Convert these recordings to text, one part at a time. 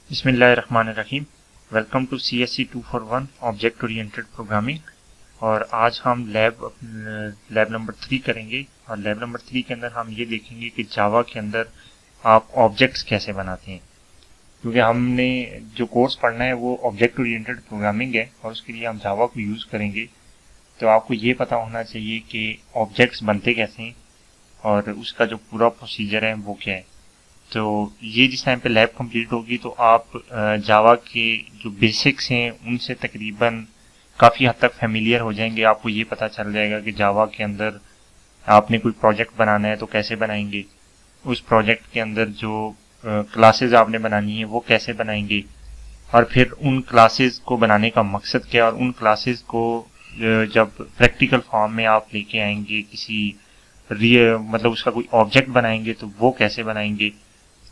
बिस्मिल्लाहिर्रहमानिर्रहीम। Welcome to CSC 241 object oriented programming. और आज हम लैब नंबर 3 करेंगे। और लैब नंबर 3 के अंदर हम ये देखेंगे कि जावा के अंदर आप ऑब्जेक्ट्स कैसे बनाते हैं, क्योंकि हमने जो कोर्स पढ़ना है वो ऑब्जेक्ट ओरिएंटेड प्रोग्रामिंग है और उसके लिए हम जावा को यूज़ करेंगे। तो आपको ये पता होना चाहिए कि ऑब्जेक्ट्स बनते कैसे हैं और उसका जो पूरा प्रोसीजर है वो क्या है। तो ये जिस टाइम पे लैब कंप्लीट होगी तो आप जावा के जो बेसिक्स हैं उनसे तकरीबन काफ़ी हद तक फेमिलियर हो जाएंगे। आपको ये पता चल जाएगा कि जावा के अंदर आपने कोई प्रोजेक्ट बनाना है तो कैसे बनाएंगे, उस प्रोजेक्ट के अंदर जो क्लासेस आपने बनानी है वो कैसे बनाएंगे, और फिर उन क्लासेस को बनाने का मकसद क्या है, और उन क्लासेस को जब प्रैक्टिकल फॉर्म में आप लेके आएंगे किसी मतलब उसका कोई ऑब्जेक्ट बनाएंगे तो वो कैसे बनाएंगे,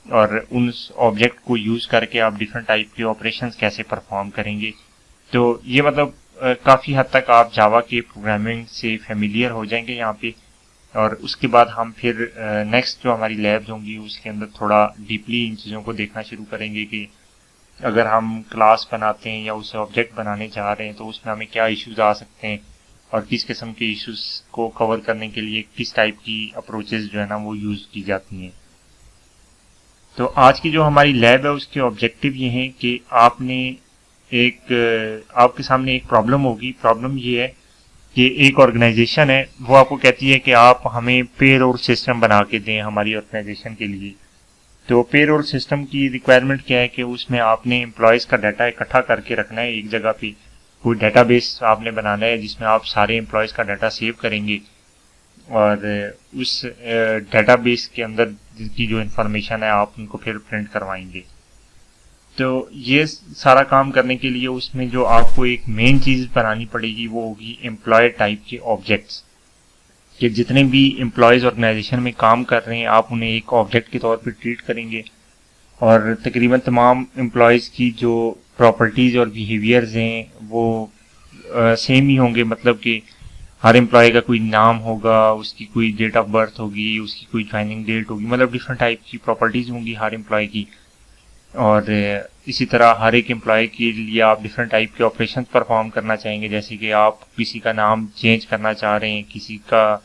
और उन ऑब्जेक्ट को यूज करके आप डिफरेंट टाइप के ऑपरेशंस कैसे परफॉर्म करेंगे। तो ये मतलब काफ़ी हद तक आप जावा के प्रोग्रामिंग से फेमिलियर हो जाएंगे यहाँ पे। और उसके बाद हम फिर नेक्स्ट जो हमारी लैब्स होंगी उसके अंदर थोड़ा डीपली इन चीज़ों को देखना शुरू करेंगे कि अगर हम क्लास बनाते हैं या उसे ऑब्जेक्ट बनाने जा रहे हैं तो उसमें हमें क्या इश्यूज आ सकते हैं और किस किस्म के इश्यूज को कवर करने के लिए किस टाइप की अप्रोचेस जो है ना वो यूज़ की जाती हैं। तो आज की जो हमारी लैब है उसके ऑब्जेक्टिव ये हैं कि आपके सामने एक प्रॉब्लम होगी। प्रॉब्लम ये है कि एक ऑर्गेनाइजेशन है, वो आपको कहती है कि आप हमें पेरोल सिस्टम बना के दें हमारी ऑर्गेनाइजेशन के लिए। तो पेरोल सिस्टम की रिक्वायरमेंट क्या है कि उसमें आपने एम्प्लॉयज़ का डाटा इकट्ठा करके रखना है एक जगह पे। कोई डाटाबेस आपने बनाना है जिसमें आप सारे एम्प्लॉयज़ का डाटा सेव करेंगे और उस डेटाबेस के अंदर की जो इन्फॉर्मेशन है आप उनको फिर प्रिंट करवाएंगे। तो ये सारा काम करने के लिए उसमें जो आपको एक मेन चीज़ बनानी पड़ेगी वो होगी एम्प्लॉय टाइप के ऑब्जेक्ट्स। कि जितने भी एम्प्लॉयज़ ऑर्गेनाइजेशन में काम कर रहे हैं आप उन्हें एक ऑब्जेक्ट के तौर पर ट्रीट करेंगे और तकरीबन तमाम एम्प्लॉयज़ की जो प्रॉपर्टीज़ और बिहेवियर्स हैं वो सेम ही होंगे। मतलब कि हर एम्प्लॉय का कोई नाम होगा, उसकी कोई डेट ऑफ बर्थ होगी, उसकी कोई ज्वाइनिंग डेट होगी, मतलब डिफरेंट टाइप की प्रॉपर्टीज होंगी हर एम्प्लॉय की। और इसी तरह हर एक एम्प्लॉय के लिए आप डिफरेंट टाइप के ऑपरेशन परफॉर्म करना चाहेंगे, जैसे कि आप किसी का नाम चेंज करना चाह रहे हैं, किसी का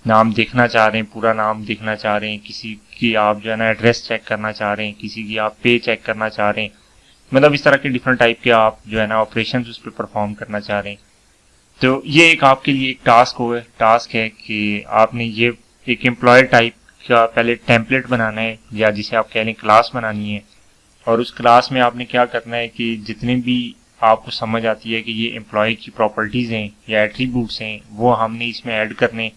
नाम देखना चाह रहे हैं, पूरा नाम देखना चाह रहे हैं, किसी की आप जो है ना एड्रेस चेक करना चाह रहे हैं, किसी की आप पे चेक करना चाह रहे हैं। मतलब इस तरह के डिफरेंट टाइप के आप जो है ना ऑपरेशन उस पर परफॉर्म करना चाह रहे हैं। तो ये एक आपके लिए एक टास्क है कि आपने ये एक एम्प्लॉय टाइप का पहले टेम्पलेट बनाना है, या जिसे आप कह लें क्लास बनानी है। और उस क्लास में आपने क्या करना है कि जितने भी आपको समझ आती है कि ये एम्प्लॉय की प्रॉपर्टीज हैं या एट्रीब्यूट्स हैं वो हमने इसमें ऐड करने,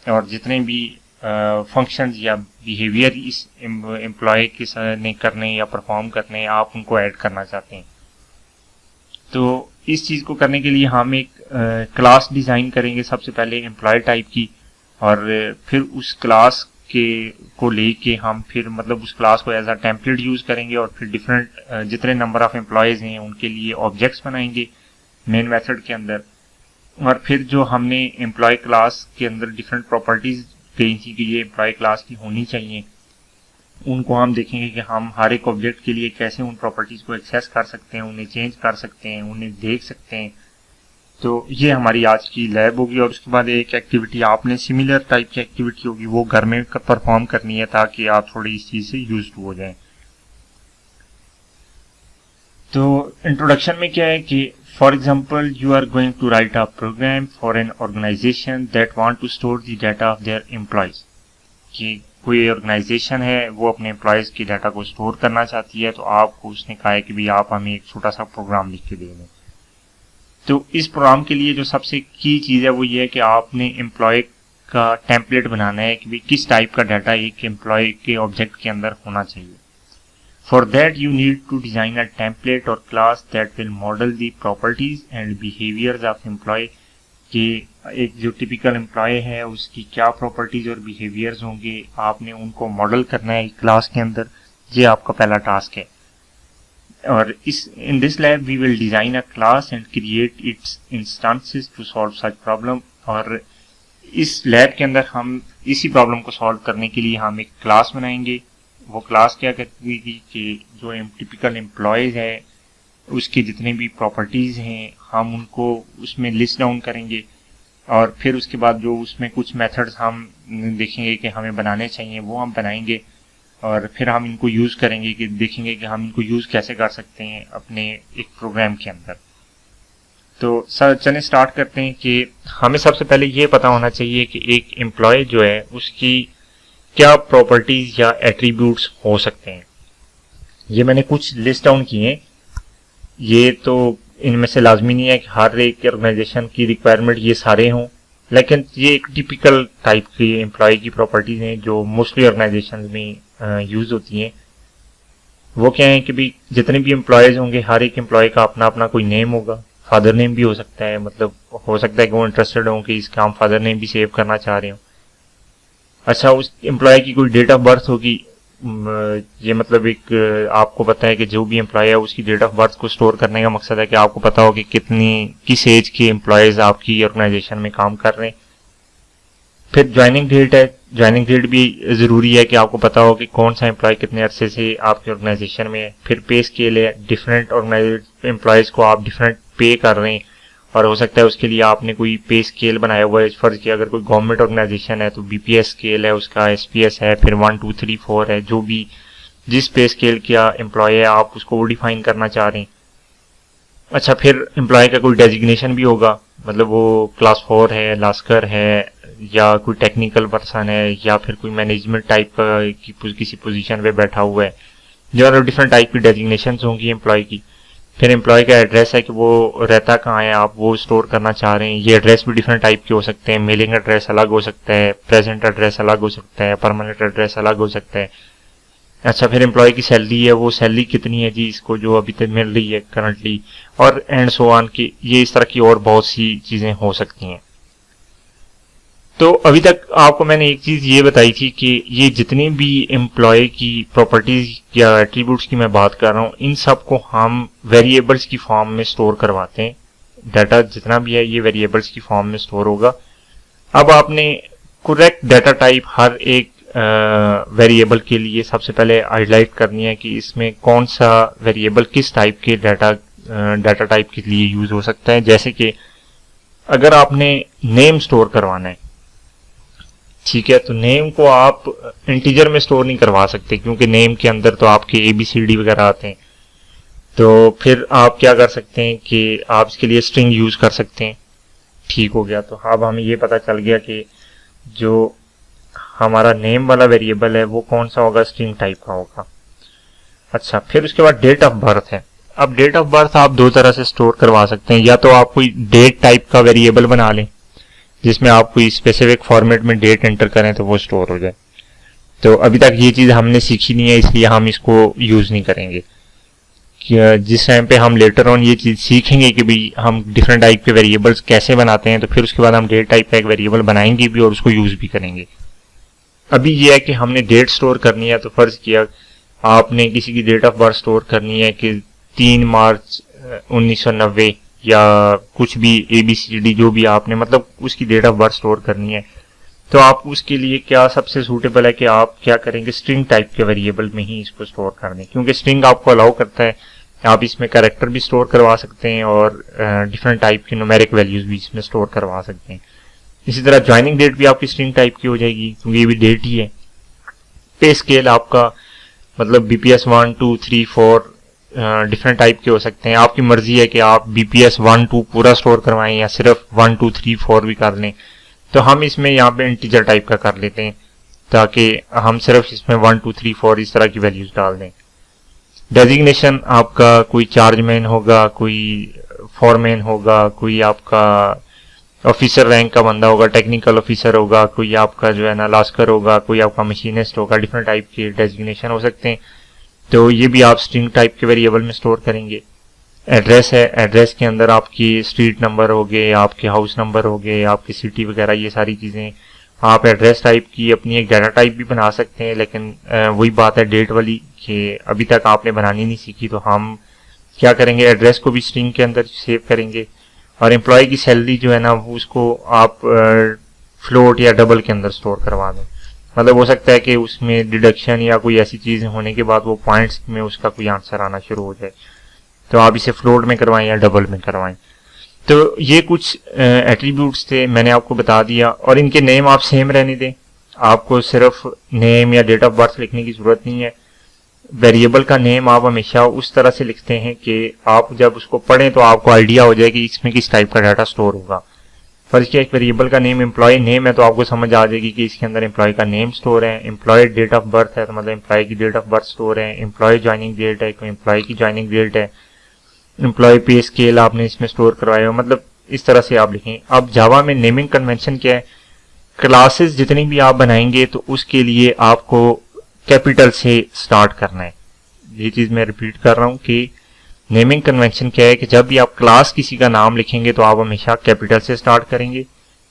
और जितने भी फंक्शंस या बिहेवियर इस एम्प्लॉय के ने करने या परफॉर्म करने आप उनको ऐड करना चाहते हैं। तो इस चीज़ को करने के लिए हम एक क्लास डिज़ाइन करेंगे सबसे पहले एम्प्लॉय टाइप की, और फिर उस क्लास के को लेके हम फिर मतलब उस क्लास को एज अ टेम्पलेट यूज़ करेंगे और फिर डिफरेंट जितने नंबर ऑफ एम्प्लॉयज़ हैं उनके लिए ऑब्जेक्ट्स बनाएंगे मेन मेथड के अंदर। और फिर जो हमने एम्प्लॉय क्लास के अंदर डिफरेंट प्रॉपर्टीज़ कही थी कि ये एम्प्लॉय क्लास की होनी चाहिए, उनको हम देखेंगे कि हम हर एक ऑब्जेक्ट के लिए कैसे उन प्रॉपर्टीज को एक्सेस कर सकते हैं, उन्हें चेंज कर सकते हैं, उन्हें देख सकते हैं। तो ये हमारी आज की लैब होगी। और उसके बाद एक एक्टिविटी आपने सिमिलर टाइप की एक्टिविटी होगी वो घर में परफॉर्म करनी है ताकि आप थोड़ी इस चीज़ से यूज हो जाएं। तो इंट्रोडक्शन में क्या है कि for example you are going to write a program for an organisation that want to store the data of their employees. कि कोई ऑर्गेनाइजेशन है वो अपने एम्प्लॉयज़ की डाटा को स्टोर करना चाहती है, तो आपको उसने कहा है कि भी आप हमें एक छोटा सा प्रोग्राम लिख के दे दें। तो इस प्रोग्राम के लिए जो सबसे की चीज़ है वो ये है कि आपने एम्प्लॉय का टेम्पलेट बनाना है कि भी किस टाइप का डाटा एक एम्प्लॉय के ऑब्जेक्ट के अंदर होना चाहिए। For that you need to design a template और class that will model the properties and behaviours of employee. कि एक जो टिपिकल एम्प्लॉय है उसकी क्या प्रॉपर्टीज और बिहेवियर्स होंगे, आपने उनको मॉडल करना है क्लास के अंदर। ये आपका पहला टास्क है। और in this lab we will design a class and create its instances to solve such problem. और इस लैब के अंदर हम इसी प्रॉब्लम को सॉल्व करने के लिए हम एक क्लास बनाएंगे वो क्लास क्या करेगी कि जो टिपिकल एम्प्लॉयज़ है उसकी जितने भी प्रॉपर्टीज़ हैं हम उनको उसमें लिस्ट डाउन करेंगे, और फिर उसके बाद जो उसमें कुछ मेथड्स हम देखेंगे कि हमें बनाने चाहिए वो हम बनाएंगे, और फिर हम इनको यूज़ करेंगे कि देखेंगे कि हम इनको यूज़ कैसे कर सकते हैं अपने एक प्रोग्राम के अंदर। तो सर चलें स्टार्ट करते हैं कि हमें सबसे पहले ये पता होना चाहिए कि एक एम्प्लॉय जो है उसकी क्या प्रॉपर्टीज़ या एट्रीब्यूट्स हो सकते हैं। ये मैंने कुछ लिस्ट डाउन किए हैं। ये तो इनमें से लाजमी नहीं है कि हर एक ऑर्गेनाइजेशन की रिक्वायरमेंट ये सारे हों, लेकिन ये एक टिपिकल टाइप की एम्प्लॉय की प्रॉपर्टीज़ हैं जो मोस्टली ऑर्गेनाइजेशन में यूज़ होती हैं। वो क्या है कि भी जितने भी एम्प्लॉयज़ होंगे हर एक एम्प्लॉय का अपना अपना कोई नेम होगा, फादर नेम भी हो सकता है, मतलब हो सकता है कि वो इंटरेस्टेड हो कि इसका हम फादर नेम भी सेव करना चाह रहे हो। अच्छा, उस एम्प्लॉय की कोई डेट ऑफ बर्थ होगी। ये मतलब एक आपको पता है कि जो भी एम्प्लॉय है उसकी डेट ऑफ बर्थ को स्टोर करने का मकसद है कि आपको पता हो कि किस एज के एम्प्लॉयज़ आपकी ऑर्गेनाइजेशन में काम कर रहे हैं। फिर ज्वाइनिंग डेट है। ज्वाइनिंग डेट भी ज़रूरी है कि आपको पता हो कि कौन सा एम्प्लॉय कितने अरसे से आपकी ऑर्गेनाइजेशन में है। फिर पे स्केल है, डिफरेंट एम्प्लॉयज़ को आप डिफरेंट पे कर रहे हैं, और हो सकता है उसके लिए आपने कोई पे स्केल बनाया हुआ है। फर्ज किया अगर कोई गवर्नमेंट ऑर्गेनाइजेशन है तो बीपीएस स्केल है उसका, एसपीएस है, फिर 1 2 3 4 है, जो भी जिस पे स्केल का एम्प्लॉय है आप उसको डिफाइन करना चाह रहे हैं। अच्छा, फिर एम्प्लॉय का कोई डेजिग्नेशन भी होगा, मतलब वो क्लास 4 है, लास्कर है, या कोई टेक्निकल पर्सन है, या फिर कोई मैनेजमेंट टाइप का किसी पोजीशन पे बैठा हुआ है। जो डिफरेंट टाइप की डेजिग्नेशंस होंगी एम्प्लॉय की। फिर एम्प्लॉय का एड्रेस है कि वो रहता कहाँ है, आप वो स्टोर करना चाह रहे हैं। ये एड्रेस भी डिफरेंट टाइप के हो सकते हैं। मेलिंग एड्रेस अलग हो सकता है, प्रेजेंट एड्रेस अलग हो सकता है, परमानेंट एड्रेस अलग हो सकता है। अच्छा, फिर एम्प्लॉय की सैलरी है, वो सैलरी कितनी है जी इसको जो अभी तक मिल रही है करंटली, और एंड सो ऑन की ये इस तरह की और बहुत सी चीज़ें हो सकती हैं। तो अभी तक आपको मैंने एक चीज़ ये बताई थी कि ये जितने भी एम्प्लॉय की प्रॉपर्टीज या एट्रीब्यूट्स की मैं बात कर रहा हूँ इन सब को हम वेरिएबल्स की फॉर्म में स्टोर करवाते हैं। डाटा जितना भी है ये वेरिएबल्स की फॉर्म में स्टोर होगा। अब आपने करेक्ट डाटा टाइप हर एक वेरिएबल के लिए सबसे पहले हाईलाइट करनी है कि इसमें कौन सा वेरिएबल किस टाइप के डाटा टाइप के लिए यूज हो सकता है। जैसे कि अगर आपने नेम स्टोर करवाना है, ठीक है, तो नेम को आप इंटीजर में स्टोर नहीं करवा सकते क्योंकि नेम के अंदर तो आपके ABCD वगैरह आते हैं। तो फिर आप क्या कर सकते हैं कि आप इसके लिए स्ट्रिंग यूज कर सकते हैं। ठीक हो गया, तो अब हमें ये पता चल गया कि जो हमारा नेम वाला वेरिएबल है वो कौन सा होगा, स्ट्रिंग टाइप का होगा। अच्छा, फिर उसके बाद डेट ऑफ बर्थ है। अब डेट ऑफ बर्थ आप दो तरह से स्टोर करवा सकते हैं, या तो आप कोई डेट टाइप का वेरिएबल बना लें जिसमें आप कोई स्पेसिफिक फॉर्मेट में डेट एंटर करें तो वो स्टोर हो जाए। तो अभी तक ये चीज़ हमने सीखी नहीं है इसलिए हम इसको यूज़ नहीं करेंगे। जिस टाइम पे हम लेटर ऑन ये चीज़ सीखेंगे कि भाई हम डिफरेंट टाइप के वेरिएबल्स कैसे बनाते हैं, तो फिर उसके बाद हम डेट टाइप का एक वेरिएबल बनाएंगे भी और उसको यूज़ भी करेंगे। अभी ये है कि हमने डेट स्टोर करनी है, तो फर्ज किया आपने किसी की डेट ऑफ बर्थ स्टोर करनी है कि 3 मार्च 1990 या कुछ भी ABCD जो भी आपने मतलब उसकी डेट ऑफ बर्थ स्टोर करनी है, तो आप उसके लिए क्या सबसे सूटेबल है कि आप क्या करेंगे, स्ट्रिंग टाइप के वेरिएबल में ही इसको स्टोर कर दें, क्योंकि स्ट्रिंग आपको अलाउ करता है आप इसमें कैरेक्टर भी स्टोर करवा सकते हैं और डिफरेंट टाइप की न्यूमेरिक वैल्यूज भी इसमें स्टोर करवा सकते हैं। इसी तरह ज्वाइनिंग डेट भी आपकी स्ट्रिंग टाइप की हो जाएगी क्योंकि ये भी डेट ही है। पे स्केल आपका मतलब BPS 1 2 3 4 डिफरेंट टाइप के हो सकते हैं। आपकी मर्जी है कि आप BPS 1 2 पूरा स्टोर करवाएं या सिर्फ 1 2 3 4 भी कर लें। तो हम इसमें यहाँ पे इंटीजर टाइप का कर लेते हैं ताकि हम सिर्फ इसमें 1 2 3 4 इस तरह की वैल्यूज डाल दें। डेजिग्नेशन आपका कोई चार्जमैन होगा, कोई फॉरमैन होगा, कोई आपका ऑफिसर रैंक का बंदा होगा, टेक्निकल ऑफिसर होगा, कोई आपका जो है ना लास्कर होगा, कोई आपका मशीनिस्ट होगा, डिफरेंट टाइप के डेजिग्नेशन हो सकते हैं। तो ये भी आप स्ट्रिंग टाइप के वेरिएबल में स्टोर करेंगे। एड्रेस है, एड्रेस के अंदर आपकी स्ट्रीट नंबर हो गए, आपके हाउस नंबर हो गए, आपकी सिटी वगैरह, ये सारी चीज़ें आप एड्रेस टाइप की अपनी एक डाटा टाइप भी बना सकते हैं। लेकिन वही बात है डेट वाली कि अभी तक आपने बनानी नहीं सीखी, तो हम क्या करेंगे, एड्रेस को भी स्ट्रिंग के अंदर सेव करेंगे और एम्प्लॉय की सैलरी जो है ना उसको आप फ्लोट या डबल के अंदर स्टोर करवा दें। मतलब हो सकता है कि उसमें डिडक्शन या कोई ऐसी चीज होने के बाद वो पॉइंट्स में उसका कोई आंसर आना शुरू हो जाए, तो आप इसे फ्लोट में करवाएं या डबल में करवाएं। तो ये कुछ एट्रीब्यूट्स थे, मैंने आपको बता दिया। और इनके नेम आप सेम रहने दें, आपको सिर्फ नेम या डेट ऑफ बर्थ लिखने की जरूरत नहीं है। वेरिएबल का नेम आप हमेशा उस तरह से लिखते हैं कि आप जब उसको पढ़ें तो आपको आइडिया हो जाए कि इसमें किस टाइप का डाटा स्टोर होगा। फर्स्ट क्या, एक वेरिएबल का नेम एम्प्लॉय नेम है तो आपको समझ आ जाएगी कि इसके अंदर एम्प्लॉय का नेम स्टोर है। एम्प्लॉय डेट ऑफ बर्थ है तो मतलब एम्प्लॉय की डेट ऑफ बर्थ स्टोर है। एम्प्लॉय ज्वाइनिंग डेट है तो एम्प्लॉय की ज्वाइनिंग डेट है। एम्प्लॉय पे स्केल आपने इसमें स्टोर करवाया हो, मतलब इस तरह से आप लिखें। अब जावा में नेमिंग कन्वेंशन क्या है, क्लासेस जितनी भी आप बनाएंगे तो उसके लिए आपको कैपिटल से स्टार्ट करना है। ये चीज मैं रिपीट कर रहा हूं कि नेमिंग कन्वेंशन क्या है कि जब भी आप क्लास किसी का नाम लिखेंगे तो आप हमेशा कैपिटल से स्टार्ट करेंगे,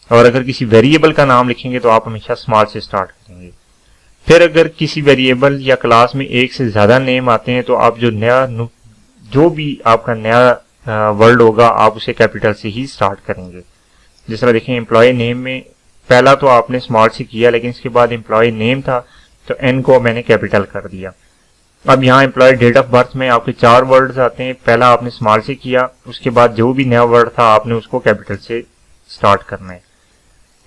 और अगर किसी वेरिएबल का नाम लिखेंगे तो आप हमेशा स्मॉल से स्टार्ट करेंगे। फिर अगर किसी वेरिएबल या क्लास में एक से ज्यादा नेम आते हैं तो आप जो भी आपका नया वर्ड होगा आप उसे कैपिटल से ही स्टार्ट करेंगे। जिस तरह देखें, एम्प्लॉय नेम में पहला तो आपने स्मॉल से किया, लेकिन इसके बाद एम्प्लॉय नेम था तो एन को मैंने कैपिटल कर दिया। अब यहाँ एम्प्लॉय डेट ऑफ बर्थ में आपके 4 वर्ड्स आते हैं, पहला आपने स्मॉल से किया, उसके बाद जो भी नया वर्ड था आपने उसको कैपिटल से स्टार्ट करना है।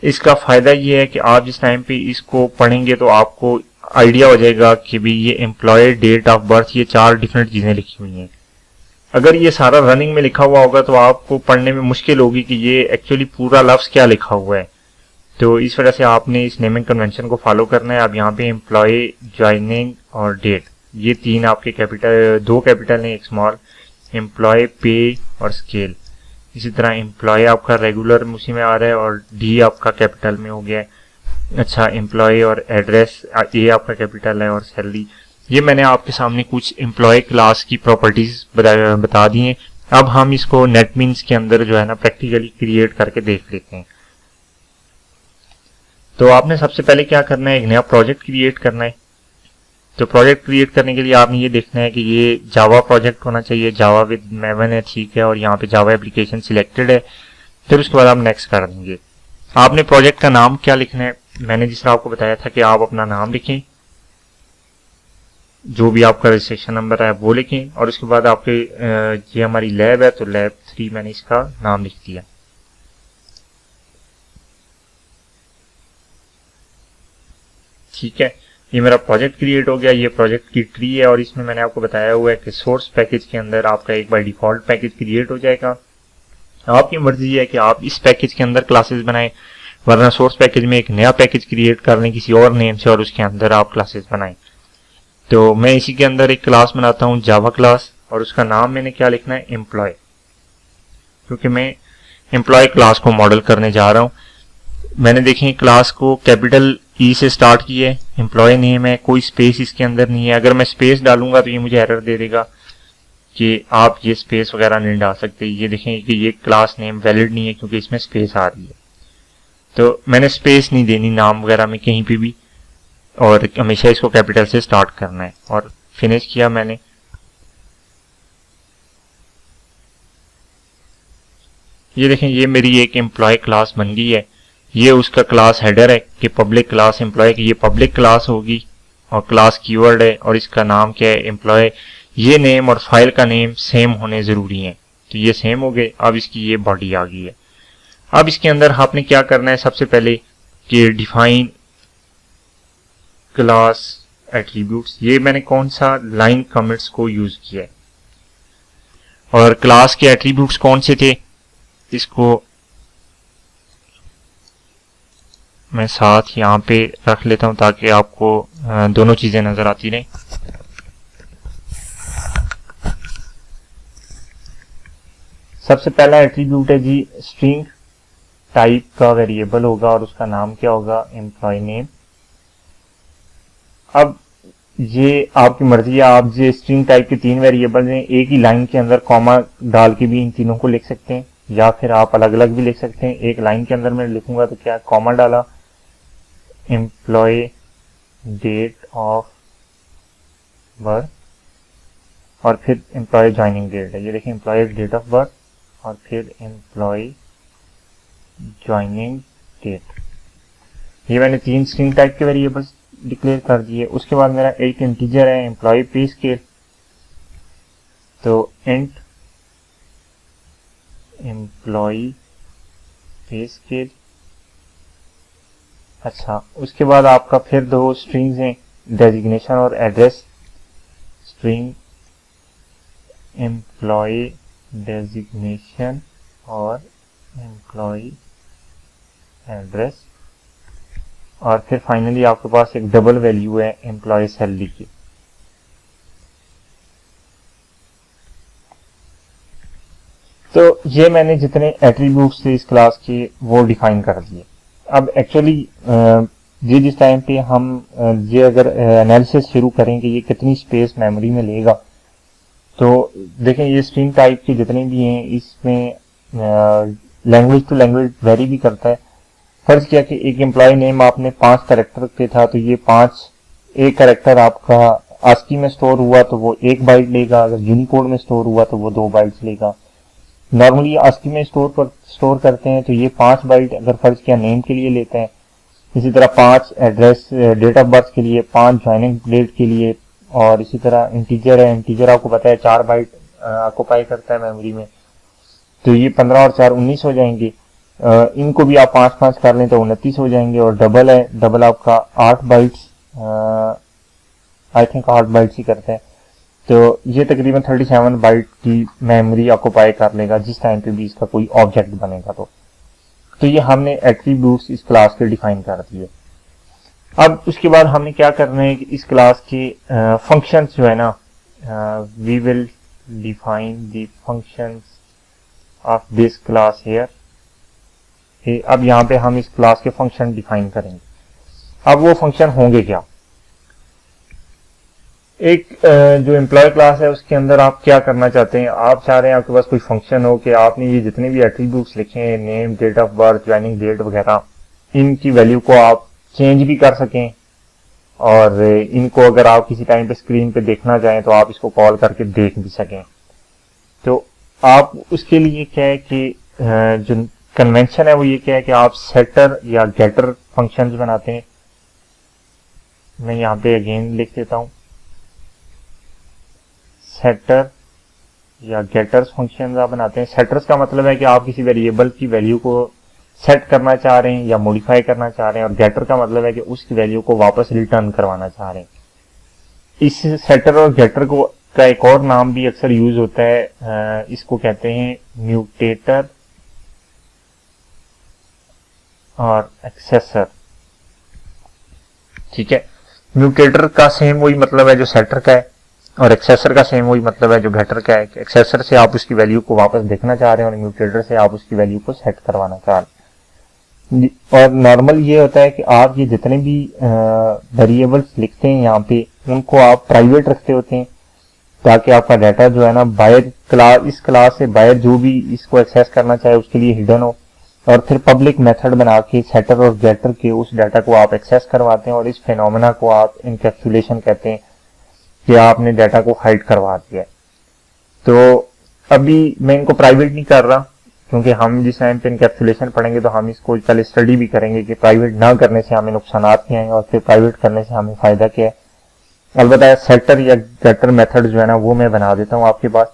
इसका फायदा ये है कि आप जिस टाइम पे इसको पढ़ेंगे तो आपको आइडिया हो जाएगा कि भी ये एम्प्लॉय डेट ऑफ बर्थ ये 4 डिफरेंट चीजें लिखी हुई हैं। अगर ये सारा रनिंग में लिखा हुआ होगा तो आपको पढ़ने में मुश्किल होगी कि ये एक्चुअली पूरा लफ्ज क्या लिखा हुआ है। तो इस वजह से आपने इस नेमिंग कन्वेंशन को फॉलो करना है। अब यहाँ पे एम्प्लॉय, ज्वाइनिंग और डेट, ये 3 आपके कैपिटल, 2 कैपिटल हैं, एक स्मॉल। एम्प्लॉय, पे और स्केल। इसी तरह एम्प्लॉय आपका रेगुलर उसी में आ रहा है और डी आपका कैपिटल में हो गया है। अच्छा, एम्प्लॉय और एड्रेस, ए आपका कैपिटल है और सैलरी। ये मैंने आपके सामने कुछ एम्प्लॉय क्लास की प्रॉपर्टीज बता दी हैं। अब हम इसको नेटबीन्स के अंदर जो है ना प्रैक्टिकली क्रिएट करके देख लेते हैं। तो आपने सबसे पहले क्या करना है, एक नया प्रोजेक्ट क्रिएट करना है। तो प्रोजेक्ट क्रिएट करने के लिए आपने ये देखना है कि ये जावा प्रोजेक्ट होना चाहिए, जावा विद मेवन है, ठीक है, और यहाँ पे जावा एप्लीकेशन सिलेक्टेड है। फिर उसके बाद आप नेक्स्ट कर देंगे। आपने प्रोजेक्ट का नाम क्या लिखना है, मैंने जिस तरह आपको बताया था कि आप अपना नाम लिखें, जो भी आपका रजिस्ट्रेशन नंबर है वो लिखें, और उसके बाद आपके ये हमारी लैब है तो लैब 3 मैंने इसका नाम लिख दिया। ठीक है, ये मेरा प्रोजेक्ट क्रिएट हो गया। ये प्रोजेक्ट की ट्री है और इसमें मैंने आपको बताया हुआ है कि सोर्स पैकेज के अंदर आपका एक बाय डिफॉल्ट पैकेज क्रिएट हो जाएगा। आपकी मर्जी है कि आप इस पैकेज के अंदर क्लासेस बनाएं, वरना सोर्स पैकेज में एक नया पैकेज क्रिएट कर लें किसी और नेम से और उसके अंदर आप क्लासेस बनाएं। तो मैं इसी के अंदर एक क्लास बनाता हूं, जावा क्लास, और उसका नाम मैंने क्या लिखना है, एम्प्लॉय, क्योंकि मैं एम्प्लॉय क्लास को मॉडल करने जा रहा हूं। मैंने देखें क्लास को कैपिटल ई से स्टार्ट किया है, एम्प्लॉय नेम है, कोई स्पेस इसके अंदर नहीं है। अगर मैं स्पेस डालूंगा तो ये मुझे एरर दे देगा कि आप ये स्पेस वगैरह नहीं डाल सकते। ये देखें कि ये क्लास नेम वैलिड नहीं है क्योंकि इसमें स्पेस आ रही है। तो मैंने स्पेस नहीं देनी नाम वगैरह में कहीं पे भी, और हमेशा इसको कैपिटल से स्टार्ट करना है। और फिनिश किया मैंने। ये देखें, ये मेरी एक एम्प्लॉय क्लास बन गई है। ये उसका क्लास हेडर है कि पब्लिक क्लास एम्प्लॉय की, ये पब्लिक क्लास होगी, और क्लास कीवर्ड है और इसका नाम क्या है, एम्प्लॉय। ये नेम और फाइल का नेम सेम होने जरूरी है, तो ये सेम हो गए। अब इसकी ये बॉडी आ गई है। अब इसके अंदर आपने क्या करना है, सबसे पहले कि डिफाइन क्लास एट्रीब्यूट्स। ये मैंने कौन सा लाइन कमेंट्स को यूज किया है, और क्लास के एट्रीब्यूट्स कौन से थे, इसको मैं साथ यहाँ पे रख लेता हूं ताकि आपको दोनों चीजें नजर आती रहें। सबसे पहला एट्रीब्यूट है जी स्ट्रिंग टाइप का वेरिएबल होगा और उसका नाम क्या होगा, एम्प्लॉय नेम। अब ये आपकी मर्जी है, आप जो स्ट्रिंग टाइप के 3 वेरिएबल हैं एक ही लाइन के अंदर कॉमा डाल के भी इन तीनों को लिख सकते हैं, या फिर आप अलग अलग भी लिख सकते हैं। एक लाइन के अंदर मैं लिखूंगा तो क्या, कॉमा डाला, एम्प्लॉय डेट ऑफ बर्थ, और फिर एम्प्लॉय ज्वाइनिंग डेट है। ये देखिए, एम्प्लॉय डेट ऑफ बर्थ और फिर एम्प्लॉय ज्वाइनिंग डेट। ये मैंने 3 स्ट्रिंग टाइप के वेरिएबल्स डिक्लेयर कर दिए। उसके बाद मेरा एक इंटीजर है एम्प्लॉय पे स्केल, तो इंट एम्प्लॉय पे स्केल। अच्छा, उसके बाद आपका फिर 2 स्ट्रिंग्स हैं, डेजिग्नेशन और एड्रेस। स्ट्रिंग एम्प्लॉय डेजिग्नेशन और एम्प्लॉय एड्रेस, और फिर फाइनली आपके पास एक डबल वैल्यू है एम्प्लॉय सैलरी की। तो ये मैंने जितने एट्रीब्यूट्स थे इस क्लास के वो डिफाइन कर दिए। अब एक्चुअली ये जिस टाइम पे हम ये अगर एनालिसिस शुरू करेंगे ये कितनी स्पेस मेमोरी में लेगा, तो देखें ये स्ट्रिंग टाइप के जितने भी हैं इसमें लैंग्वेज टू लैंग्वेज वेरी भी करता है। फर्ज किया कि एक एम्प्लॉय नेम आपने 5 कैरेक्टर पे था, तो ये 5 एक कैरेक्टर आपका आस्की में स्टोर हुआ तो वो 1 बाइट लेगा, अगर यूनिकोड में स्टोर हुआ तो वो 2 बाइट्स लेगा। नॉर्मली आस्की में स्टोर करते हैं तो ये 5 बाइट अगर फर्ज किया नेम के लिए लेते हैं। इसी तरह 5 एड्रेस डेट ऑफ बर्थ के लिए, 5 ज्वाइनिंग डेट के लिए, और इसी तरह इंटीजर है, इंटीजर आपको पता है 4 बाइट ऑक्युपाई करता है मेमोरी में, तो ये 15 और 4 19 हो जाएंगे। इनको भी आप 5-5 कर लें तो 29 हो जाएंगे। और डबल है, डबल आपका 8 बाइट्स, आई थिंक 8 बाइट्स ही करते हैं, तो ये तकरीबन 37 बाइट की मेमोरी ऑक्युपाई कर लेगा जिस टाइम पे भी इसका कोई ऑब्जेक्ट बनेगा। तो ये हमने एट्रीब्यूट्स इस क्लास के डिफाइन कर दिए। अब उसके बाद हमने क्या करना है कि इस क्लास के फंक्शंस जो है ना, we will define the functions of this class here. अब यहाँ पे हम इस क्लास के फंक्शन डिफाइन करेंगे। अब वो फंक्शन होंगे क्या? एक जो एम्प्लॉय क्लास है उसके अंदर आप क्या करना चाहते हैं, आप चाह रहे हैं आपके पास कोई फंक्शन हो कि आपने ये जितने भी एट्रीब्यूट्स लिखे हैं, name, date of birth, joining date वगैरह, इनकी वैल्यू को आप चेंज भी कर सकें, और इनको अगर आप किसी टाइम पे स्क्रीन पे देखना चाहें तो आप इसको कॉल करके देख भी सकें। तो आप उसके लिए क्या है कि जो कन्वेंशन है वो ये क्या है कि आप सेटर या गेटर फंक्शंस बनाते हैं। मैं यहाँ पे अगेन लिख देता हूँ, सेटर या गेटर्स फंक्शन आप बनाते हैं। सेटर्स का मतलब है कि आप किसी वेरिएबल की वैल्यू को सेट करना चाह रहे हैं या मॉडिफाई करना चाह रहे हैं, और गेटर का मतलब है कि उसकी वैल्यू को वापस रिटर्न करवाना चाह रहे हैं। इस सेटर और गेटर को का एक और नाम भी अक्सर यूज होता है, इसको कहते हैं म्यूटेटर और एक्सेसर। ठीक है, म्यूटेटर का सेम वही मतलब है जो सेटर का है, और एक्सेसर का सेम वही मतलब है जो गेटर का है। एक्सेसर से आप उसकी वैल्यू को वापस देखना चाह रहे हैं और म्यूटेटर से आप उसकी वैल्यू को सेट करवाना चाह रहे हैं। और नॉर्मल ये होता है कि आप ये जितने भी वेरिएबल्स लिखते हैं यहाँ पे उनको आप प्राइवेट रखते होते हैं, ताकि आपका डाटा जो है ना बाहर क्लास, इस क्लास से बाहर जो भी इसको एक्सेस करना चाहे उसके लिए हिडन हो। और फिर पब्लिक मेथड बना के सेटर और गेटर के उस डाटा को आप एक्सेस करवाते हैं, और इस फिनोमेना को आप इनकैप्सुलेशन कहते हैं कि आपने डाटा को हाइड करवा दिया है। तो अभी मैं इनको प्राइवेट नहीं कर रहा, क्योंकि हम जिस टाइम पे इनकैप्सुलेशन पढ़ेंगे तो हम इसको पहले स्टडी भी करेंगे कि प्राइवेट ना करने से हमें नुकसान क्या हैं और फिर प्राइवेट करने से हमें फायदा क्या है। अलबत्ता सेटर या गेटर मेथड जो है ना वो मैं बना देता हूँ आपके पास।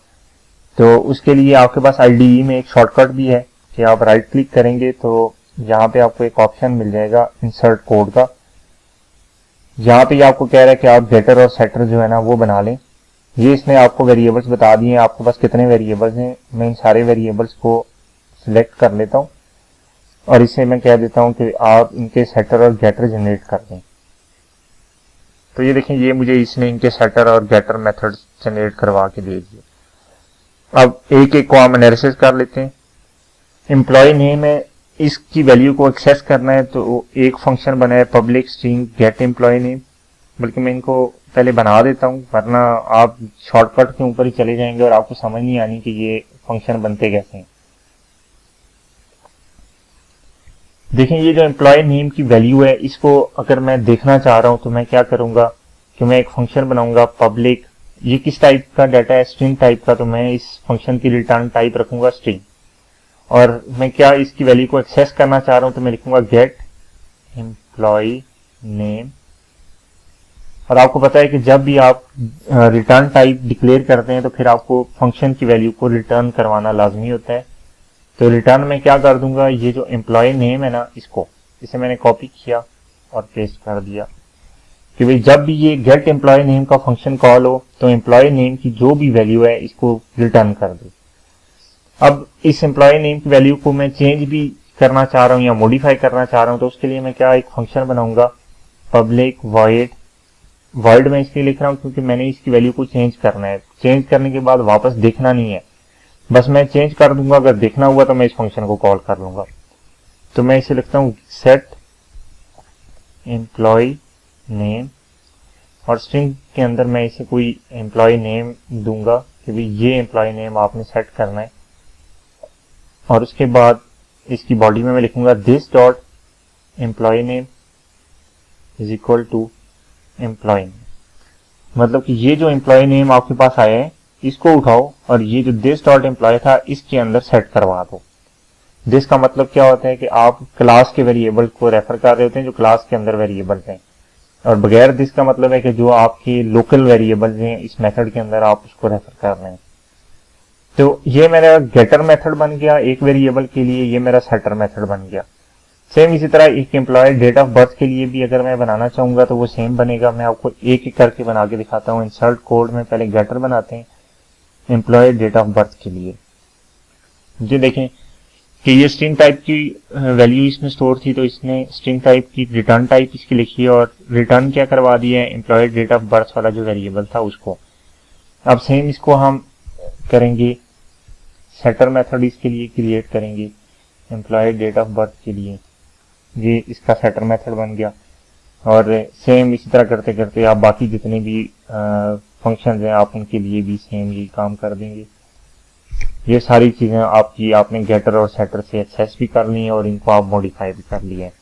तो उसके लिए आपके पास IDE में एक शॉर्टकट भी है कि आप राइट क्लिक करेंगे तो यहाँ पे आपको एक ऑप्शन मिल जाएगा इंसर्ट कोड का। यहाँ पे आपको कह रहा है कि आप गेटर और सेटर जो है ना वो बना लें। ये इसने आपको वेरिएबल्स बता दिए, आपके पास कितने वेरिएबल्स हैं। मैं इन सारे वेरिएबल्स को सिलेक्ट कर लेता हूँ और इसे मैं कह देता हूँ कि आप इनके सेटर और गेटर जनरेट कर दें। तो ये देखें, ये मुझे इसने इनके सेटर और गेटर मेथड जनरेट करवा के दे दिए। अब एक एक को हम एनालिसिस कर लेते हैं। एम्प्लॉय नेम है, इसकी वैल्यू को एक्सेस करना है तो एक फंक्शन बना है public string get employee name, बल्कि मैं इनको पहले बना देता हूँ वरना आप शॉर्टकट के ऊपर ही चले जाएंगे और आपको समझ नहीं आनी कि ये फंक्शन बनते कैसे हैं। देखें, ये जो एम्प्लॉय नेम की वैल्यू है इसको अगर मैं देखना चाह रहा हूं तो मैं क्या करूंगा कि मैं एक फंक्शन बनाऊंगा पब्लिक। ये किस टाइप का डाटा है, स्ट्रिंग टाइप का, तो मैं इस फंक्शन की रिटर्न टाइप रखूंगा स्ट्रिंग। और मैं क्या इसकी वैल्यू को एक्सेस करना चाह रहा हूं तो मैं लिखूंगा गेट एम्प्लॉय नेम। और आपको पता है कि जब भी आप रिटर्न टाइप डिक्लेयर करते हैं तो फिर आपको फंक्शन की वैल्यू को रिटर्न करवाना लाजमी होता है। तो रिटर्न में क्या कर दूंगा, ये जो एम्प्लॉय नेम है ना, इसे मैंने कॉपी किया और पेस्ट कर दिया कि भाई जब भी ये गेट एम्प्लॉय नेम का फंक्शन कॉल हो तो एम्प्लॉय नेम की जो भी वैल्यू है इसको रिटर्न कर दे। अब इस एम्प्लॉय नेम की वैल्यू को मैं चेंज भी करना चाह रहा हूँ या मॉडिफाई करना चाह रहा हूँ, तो उसके लिए मैं क्या एक फंक्शन बनाऊंगा, पब्लिक वॉइड मैं इसलिए लिख रहा हूँ क्योंकि मैंने इसकी वैल्यू को चेंज करना है। चेंज करने के बाद वापस देखना नहीं है, बस मैं चेंज कर दूंगा, अगर देखना हुआ तो मैं इस फंक्शन को कॉल कर लूंगा। तो मैं इसे लिखता हूँ सेट एम्प्लॉय नेम, और स्ट्रिंग के अंदर मैं इसे कोई एम्प्लॉय नेम दूंगा कि भाई ये एम्प्लॉय नेम आपने सेट करना है। और उसके बाद इसकी बॉडी में मैं लिखूंगा this dot employee name is equal to employee name. मतलब कि ये जो एम्प्लॉय नेम आपके पास आया है इसको उठाओ और ये जो दिस डॉट एम्प्लॉय था इसके अंदर सेट करवा दो। दिस का मतलब क्या होता है कि आप क्लास के वेरिएबल को रेफर कर रहे होते हैं जो क्लास के अंदर वेरिएबल्स हैं, और बगैर दिस का मतलब है कि जो आपके लोकल वेरिएबल्स हैं इस मेथड के अंदर आप उसको रेफर कर रहे हैं। तो ये मेरा गेटर मेथड बन गया एक वेरिएबल के लिए, ये मेरा सेटर मेथड बन गया। सेम इसी तरह एक एम्प्लॉय डेट ऑफ बर्थ के लिए भी अगर मैं बनाना चाहूंगा तो वो सेम बनेगा। मैं आपको एक एक करके बना के दिखाता हूँ। इंसर्ट कोड में पहले गेटर बनाते हैं एम्प्लॉय डेट ऑफ बर्थ के लिए। ये देखें कि ये स्ट्रिंग टाइप की वैल्यू इसमें स्टोर थी, तो इसने स्ट्रिंग टाइप की रिटर्न टाइप इसकी लिखी है और रिटर्न क्या करवा दिया है, एम्प्लॉय डेट ऑफ बर्थ वाला जो वेरिएबल था उसको। अब सेम इसको हम करेंगे, सेटर मेथड इसके लिए क्रिएट करेंगे एम्प्लॉय डेट ऑफ बर्थ के लिए, ये इसका सेटर मेथड बन गया। और सेम इसी तरह करते करते आप बाकी जितने भी फंक्शंस हैं आप उनके लिए भी सेम ये काम कर देंगे। ये सारी चीजें आपने गेटर और सेटर से एक्सेस भी कर ली हैं और इनको आप मॉडिफाई भी कर लिए हैं।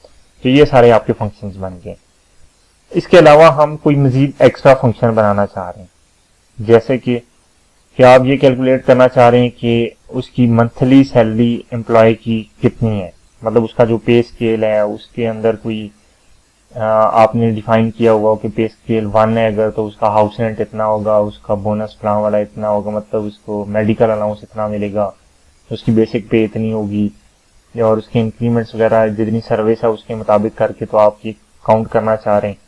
तो ये सारे आपके फंक्शंस बन गए। इसके अलावा हम कोई मजीद एक्स्ट्रा फंक्शन बनाना चाह रहे हैं, जैसे कि आप ये कैलकुलेट करना चाह रहे हैं कि उसकी मंथली सैलरी एम्प्लॉय की कितनी है, मतलब उसका जो पे स्केल है उसके अंदर कोई आपने डिफाइन किया हुआ कि पे स्केल 1 है अगर, तो उसका हाउस रेंट इतना होगा, उसका बोनस प्लान वाला इतना होगा, मतलब उसको मेडिकल अलाउंस इतना मिलेगा, उसकी बेसिक पे इतनी होगी, और उसके इंक्रीमेंट्स वगैरह जितनी सर्विस है उसके मुताबिक करके तो आप ये काउंट करना चाह रहे हैं।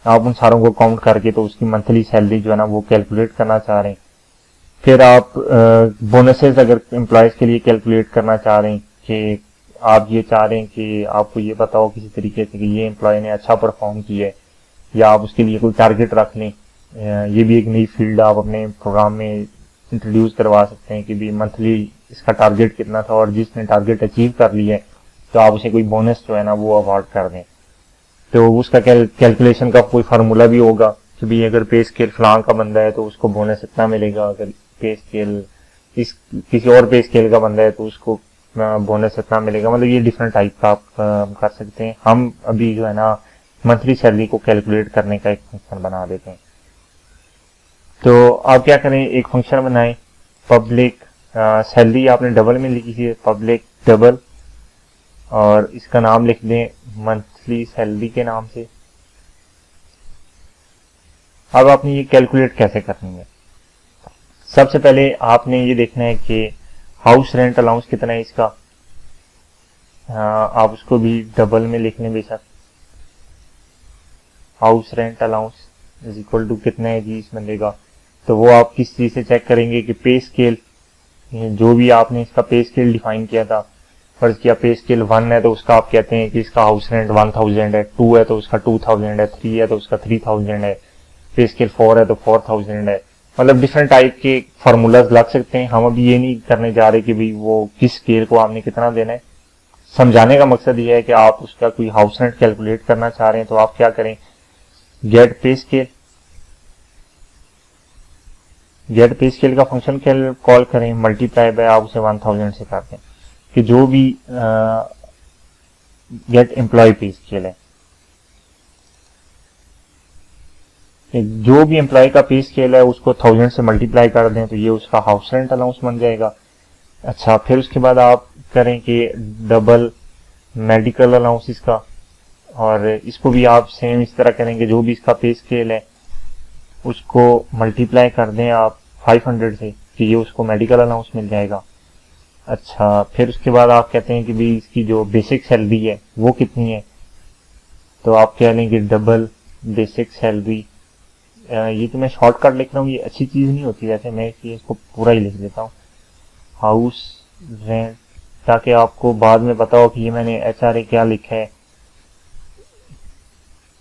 आप उन सारों को काउंट करके तो उसकी मंथली सैलरी जो है ना वो कैलकुलेट करना चाह रहे हैं। फिर आप बोनसेस अगर एम्प्लॉयज के लिए कैलकुलेट करना चाह रहे हैं कि आप ये चाह रहे हैं कि आपको ये पता हो किसी तरीके से कि ये एम्प्लॉय ने अच्छा परफॉर्म किया है, या आप उसके लिए कोई टारगेट रख लें। ये भी एक नई फील्ड आप अपने प्रोग्राम में इंट्रोड्यूस करवा सकते हैं कि भी मंथली इसका टारगेट कितना था और जिसने टारगेट अचीव कर लिया है तो आप उसे कोई बोनस जो है ना वो अवार्ड कर दें। तो उसका कैलकुलेशन का कोई फार्मूला भी होगा कि भाई अगर पे स्केल फलां का बंदा है तो उसको बोनस इतना मिलेगा, अगर पे स्केल किसी और पे स्केल का बंदा है तो उसको बोनस इतना मिलेगा। मतलब ये डिफरेंट टाइप का आप कर सकते हैं। हम अभी जो है ना मंथली सैलरी को कैलकुलेट करने का एक फंक्शन बना देते हैं। तो आप क्या करें, एक फंक्शन बनाएं पब्लिक सैलरी आपने डबल में लिखी थी, पब्लिक डबल, और इसका नाम लिख दें मंथली सैलरी के नाम से। अब आपने ये कैलकुलेट कैसे करनी है, सबसे पहले आपने ये देखना है कि हाउस रेंट अलाउंस कितना है इसका। आप उसको भी डबल में लिख लें बेशक। House rent allowance is equal to कितना है जी इस बंदे का। तो वो आप किस चीज से चेक करेंगे कि पे स्केल, जो भी आपने इसका पे स्केल डिफाइन किया था, फर्ज किया पे स्केल 1 है तो उसका आप कहते हैं कि इसका हाउस रेंट 1000 है, 2 है तो उसका 2000 है, 3 है तो उसका 3000 है, पे स्केल 4 है तो 4000 है। मतलब डिफरेंट टाइप के फार्मूलाज लग सकते हैं। हम अभी ये नहीं करने जा रहे कि भाई वो किस स्केल को आपने कितना देना है। समझाने का मकसद ये है कि आप उसका कोई हाउस रेंट कैलकुलेट करना चाह रहे हैं तो आप क्या करें, गेट पे स्केल का फंक्शन कॉल करें, मल्टीप्लाई बाय आप उसे 1000 से करते हैं कि जो भी गेट एम्प्लॉय पे स्केल है, जो भी एम्प्लॉय का पे स्केल है उसको 1000 से मल्टीप्लाई कर दें तो ये उसका हाउस रेंट अलाउंस बन जाएगा। अच्छा, फिर उसके बाद आप करें कि डबल मेडिकल अलाउंस इसका और इसको भी आप सेम इस तरह करेंगे, जो भी इसका पे स्केल है उसको मल्टीप्लाई कर दें आप 500 से, कि ये उसको मेडिकल अलाउंस मिल जाएगा। अच्छा, फिर उसके बाद आप कहते हैं कि भाई इसकी जो बेसिक सैलरी है वो कितनी है, तो आप कह लेंगे डबल बेसिक सैलरी। ये तो मैं शॉर्टकट लिख रहा हूँ, ये अच्छी चीज़ नहीं होती वैसे, मैं इसको पूरा ही लिख देता हूँ, हाउस रेंट, ताकि आपको बाद में पता हो कि ये मैंने HRA क्या लिखा है,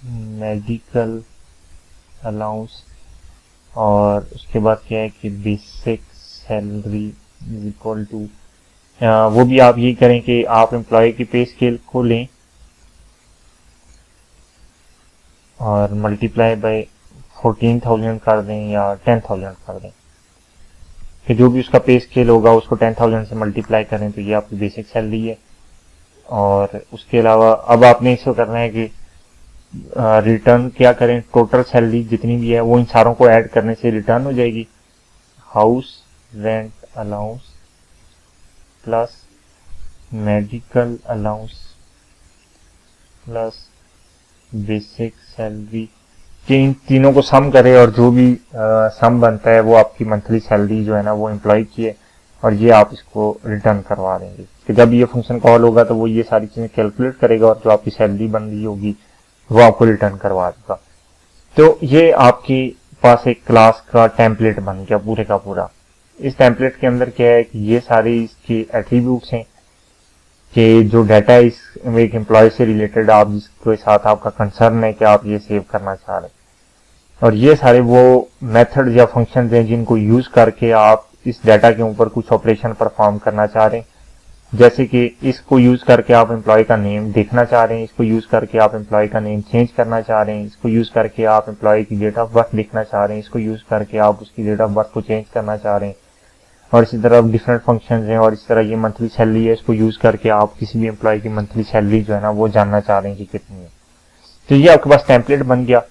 मेडिकल अलाउंस, और उसके बाद क्या है कि basic salary is equal to, वो भी आप ये करें कि आप एम्प्लॉय की पे स्केल को लें और मल्टीप्लाई बाय 14,000 कर दें या 10,000 कर दें, कि जो भी उसका पे स्केल होगा उसको 10,000 से मल्टीप्लाई करें, तो ये आपकी बेसिक सैलरी है। और उसके अलावा अब आपने इसको करना है कि रिटर्न क्या करें, टोटल सैलरी जितनी भी है वो इन सारों को ऐड करने से रिटर्न हो जाएगी, house rent allowance plus medical allowance plus basic salary, कि इन तीनों को सम करे और जो भी सम बनता है वो आपकी मंथली सैलरी जो है ना वो एम्प्लॉय की है, और ये आप इसको रिटर्न करवा देंगे। कि जब ये फंक्शन कॉल होगा तो वो ये सारी चीजें कैलकुलेट करेगा और जो आपकी सैलरी बन रही होगी वो आपको रिटर्न करवा देगा। तो ये आपके पास एक क्लास का टेम्पलेट बन गया पूरे का पूरा। इस टेम्पलेट के अंदर क्या है कि ये सारे इसके एट्रीब्यूट्स हैं, कि जो डाटा है इस एक एम्प्लॉय से रिलेटेड, आप जिसके साथ आपका कंसर्न है कि आप ये सेव करना चाह रहे हैं, और ये सारे वो मेथड या फंक्शंस हैं जिनको यूज करके आप इस डाटा के ऊपर कुछ ऑपरेशन परफॉर्म करना चाह रहे हैं। जैसे कि इसको यूज करके आप एम्प्लॉय का नेम देखना चाह रहे हैं, इसको यूज करके आप एम्प्लॉय का नेम चेंज करना चाह रहे हैं, इसको यूज करके आप एम्प्लॉय की डेट ऑफ बर्थ देखना चाह रहे हैं, इसको यूज करके आप उसकी डेट ऑफ बर्थ को चेंज करना चाह रहे हैं, और इसी तरह डिफरेंट फंक्शंस हैं। और इस तरह ये मंथली सैलरी है, इसको यूज करके आप किसी भी एम्प्लॉय की मंथली सैलरी जो है ना वो जानना चाह रहे हैं कि कितनी है। तो ये आपके पास टेम्पलेट बन गया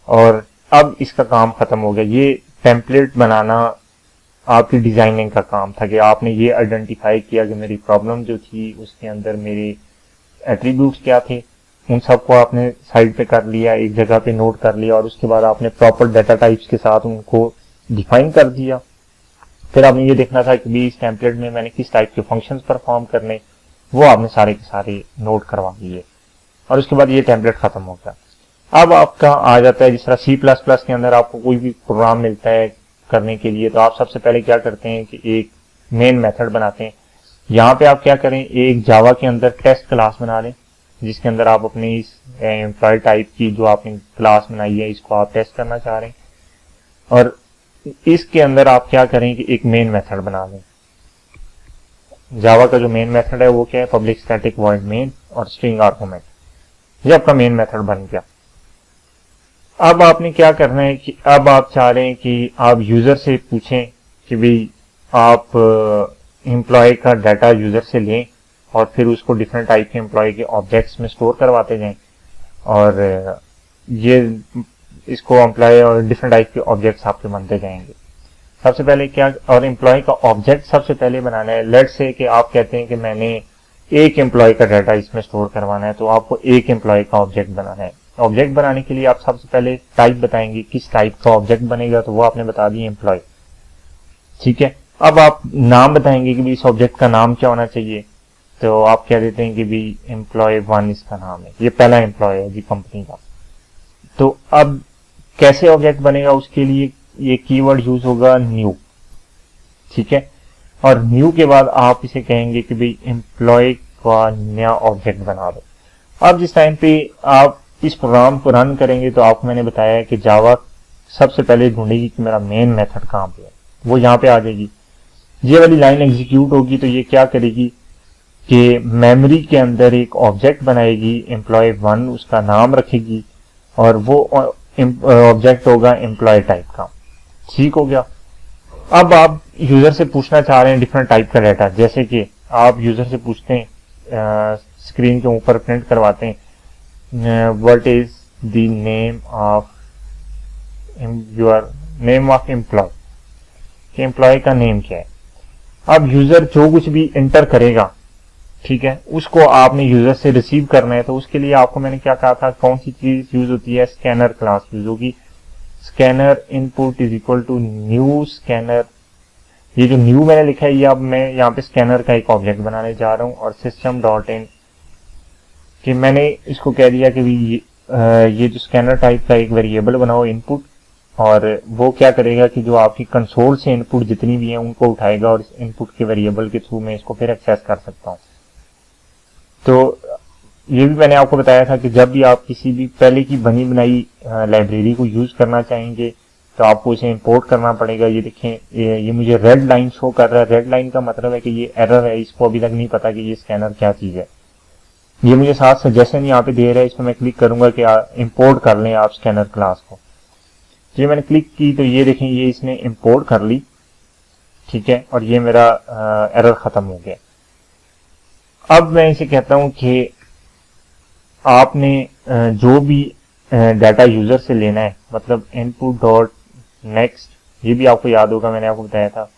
और अब इसका काम खत्म हो गया। ये टेम्पलेट बनाना आपकी डिजाइनिंग का काम था, कि आपने ये आइडेंटिफाई किया कि मेरी प्रॉब्लम जो थी उसके अंदर मेरे एट्रीब्यूट्स क्या थे, उन सबको आपने साइड पे कर लिया, एक जगह पे नोट कर लिया, और उसके बाद आपने प्रॉपर डाटा टाइप्स के साथ उनको डिफाइन कर दिया। फिर आपने ये देखना था कि भी इस टेम्पलेट में मैंने किस टाइप के फंक्शंस परफॉर्म करने, वो आपने सारे के सारे नोट करवा लिए, और उसके बाद ये टेम्पलेट खत्म हो गया। अब आपका आ जाता है जिस तरह C++ के अंदर आपको कोई भी प्रोग्राम मिलता है करने के लिए, तो आप सबसे पहले क्या करते हैं कि एक मेन मेथड बनाते हैं। यहाँ पे आप क्या करें, एक जावा के अंदर टेस्ट क्लास बना लें, जिसके अंदर आप अपनी इस एम्प्लॉय टाइप की जो आपने क्लास बनाई है इसको आप टेस्ट करना चाह रहे हैं, और इसके अंदर आप क्या करें कि एक मेन मेथड बना लें। जावा का जो मेन मेथड है वो क्या है, पब्लिक स्टैटिक वॉइड मेन और स्ट्रिंग आर्गुमेंट, ये आपका मेन मेथड बन गया। अब आपने क्या करना है कि अब आप चाह रहे हैं कि आप यूजर से पूछें कि भाई आप एम्प्लॉय का डाटा यूजर से लें और फिर उसको डिफरेंट टाइप के एम्प्लॉय के ऑब्जेक्ट्स में स्टोर करवाते जाएं, और ये इसको एम्प्लॉय और डिफरेंट टाइप के ऑब्जेक्ट्स आपके बनते जाएंगे। सबसे पहले क्या, और एम्प्लॉय का ऑब्जेक्ट सबसे पहले बनाना है। लेट्स से कि आप कहते हैं कि मैंने एक एम्प्लॉय का डाटा इसमें स्टोर करवाना है, तो आपको एक एम्प्लॉय का ऑब्जेक्ट बनाना है। ऑब्जेक्ट बनाने के लिए आप सबसे पहले टाइप बताएंगे, किस टाइप का ऑब्जेक्ट बनेगा, तो वो आपने बता दी एम्प्लॉय, ठीक है। अब आप नाम बताएंगे कि इस ऑब्जेक्ट का नाम क्या होना चाहिए, तो आप कह देते हैं कि भी एम्प्लॉय 1 इसका नाम है, ये पहला एम्प्लॉय है जी कंपनी का। तो अब कैसे ऑब्जेक्ट बनेगा, उसके लिए ये कीवर्ड यूज होगा न्यू, ठीक है। और न्यू के बाद आप इसे कहेंगे कि भाई एम्प्लॉय का नया ऑब्जेक्ट बना दो। अब जिस टाइम पे आप इस प्रोग्राम को रन करेंगे तो आपको मैंने बताया कि जावा सबसे पहले ढूंढेगी कि मेरा मेन मेथड कहाँ पे है, वो यहाँ पे आ जाएगी। ये वाली लाइन एग्जीक्यूट होगी तो ये क्या करेगी कि मेमोरी के अंदर एक ऑब्जेक्ट बनाएगी एम्प्लॉय 1, उसका नाम रखेगी, और वो ऑब्जेक्ट होगा एम्प्लॉय टाइप का, ठीक हो गया। अब आप यूजर से पूछना चाह रहे हैं डिफरेंट टाइप का डाटा, जैसे कि आप यूजर से पूछते हैं, स्क्रीन के ऊपर प्रिंट करवाते हैं, what is the name of your name of employee, कि एम्प्लॉय का नेम क्या है। अब यूजर जो कुछ भी एंटर करेगा ठीक है, उसको आपने यूजर से रिसीव करना है। तो उसके लिए आपको मैंने क्या कहा था, कौन सी चीज यूज होती है, स्कैनर क्लास यूज होगी। Scanner input is equal to new scanner. ये जो न्यू मैंने लिखा है, ये अब मैं यहाँ पे स्कैनर का एक ऑब्जेक्ट बनाने जा रहा हूँ। और सिस्टम डॉट इन कि मैंने इसको कह दिया कि ये जो स्कैनर टाइप का एक वेरिएबल बनाओ इनपुट, और वो क्या करेगा कि जो आपकी कंसोल से इनपुट जितनी भी है उनको उठाएगा और इस इनपुट के वेरिएबल के थ्रू मैं इसको फिर एक्सेस कर सकता हूँ। तो ये भी मैंने आपको बताया था कि जब भी आप किसी भी पहले की बनी बनाई लाइब्रेरी को यूज करना चाहेंगे तो आपको इसे इंपोर्ट करना पड़ेगा। ये देखें, ये मुझे रेड लाइन शो कर रहा है। रेड लाइन का मतलब है कि ये एरर है, इसको अभी तक नहीं पता कि ये स्कैनर क्या चीज है। ये मुझे साथ सजेशन यहाँ पे दे रहा है, इस पर मैं क्लिक करूंगा कि इंपोर्ट कर लें आप स्कैनर क्लास को। ये मैंने क्लिक की तो ये देखें, ये इसने इंपोर्ट कर ली, ठीक है, और ये मेरा एरर खत्म हो गया। अब मैं इसे कहता हूं कि आपने जो भी डाटा यूजर से लेना है, मतलब इनपुट डॉट नेक्स्ट, ये भी आपको याद होगा, मैंने आपको बताया था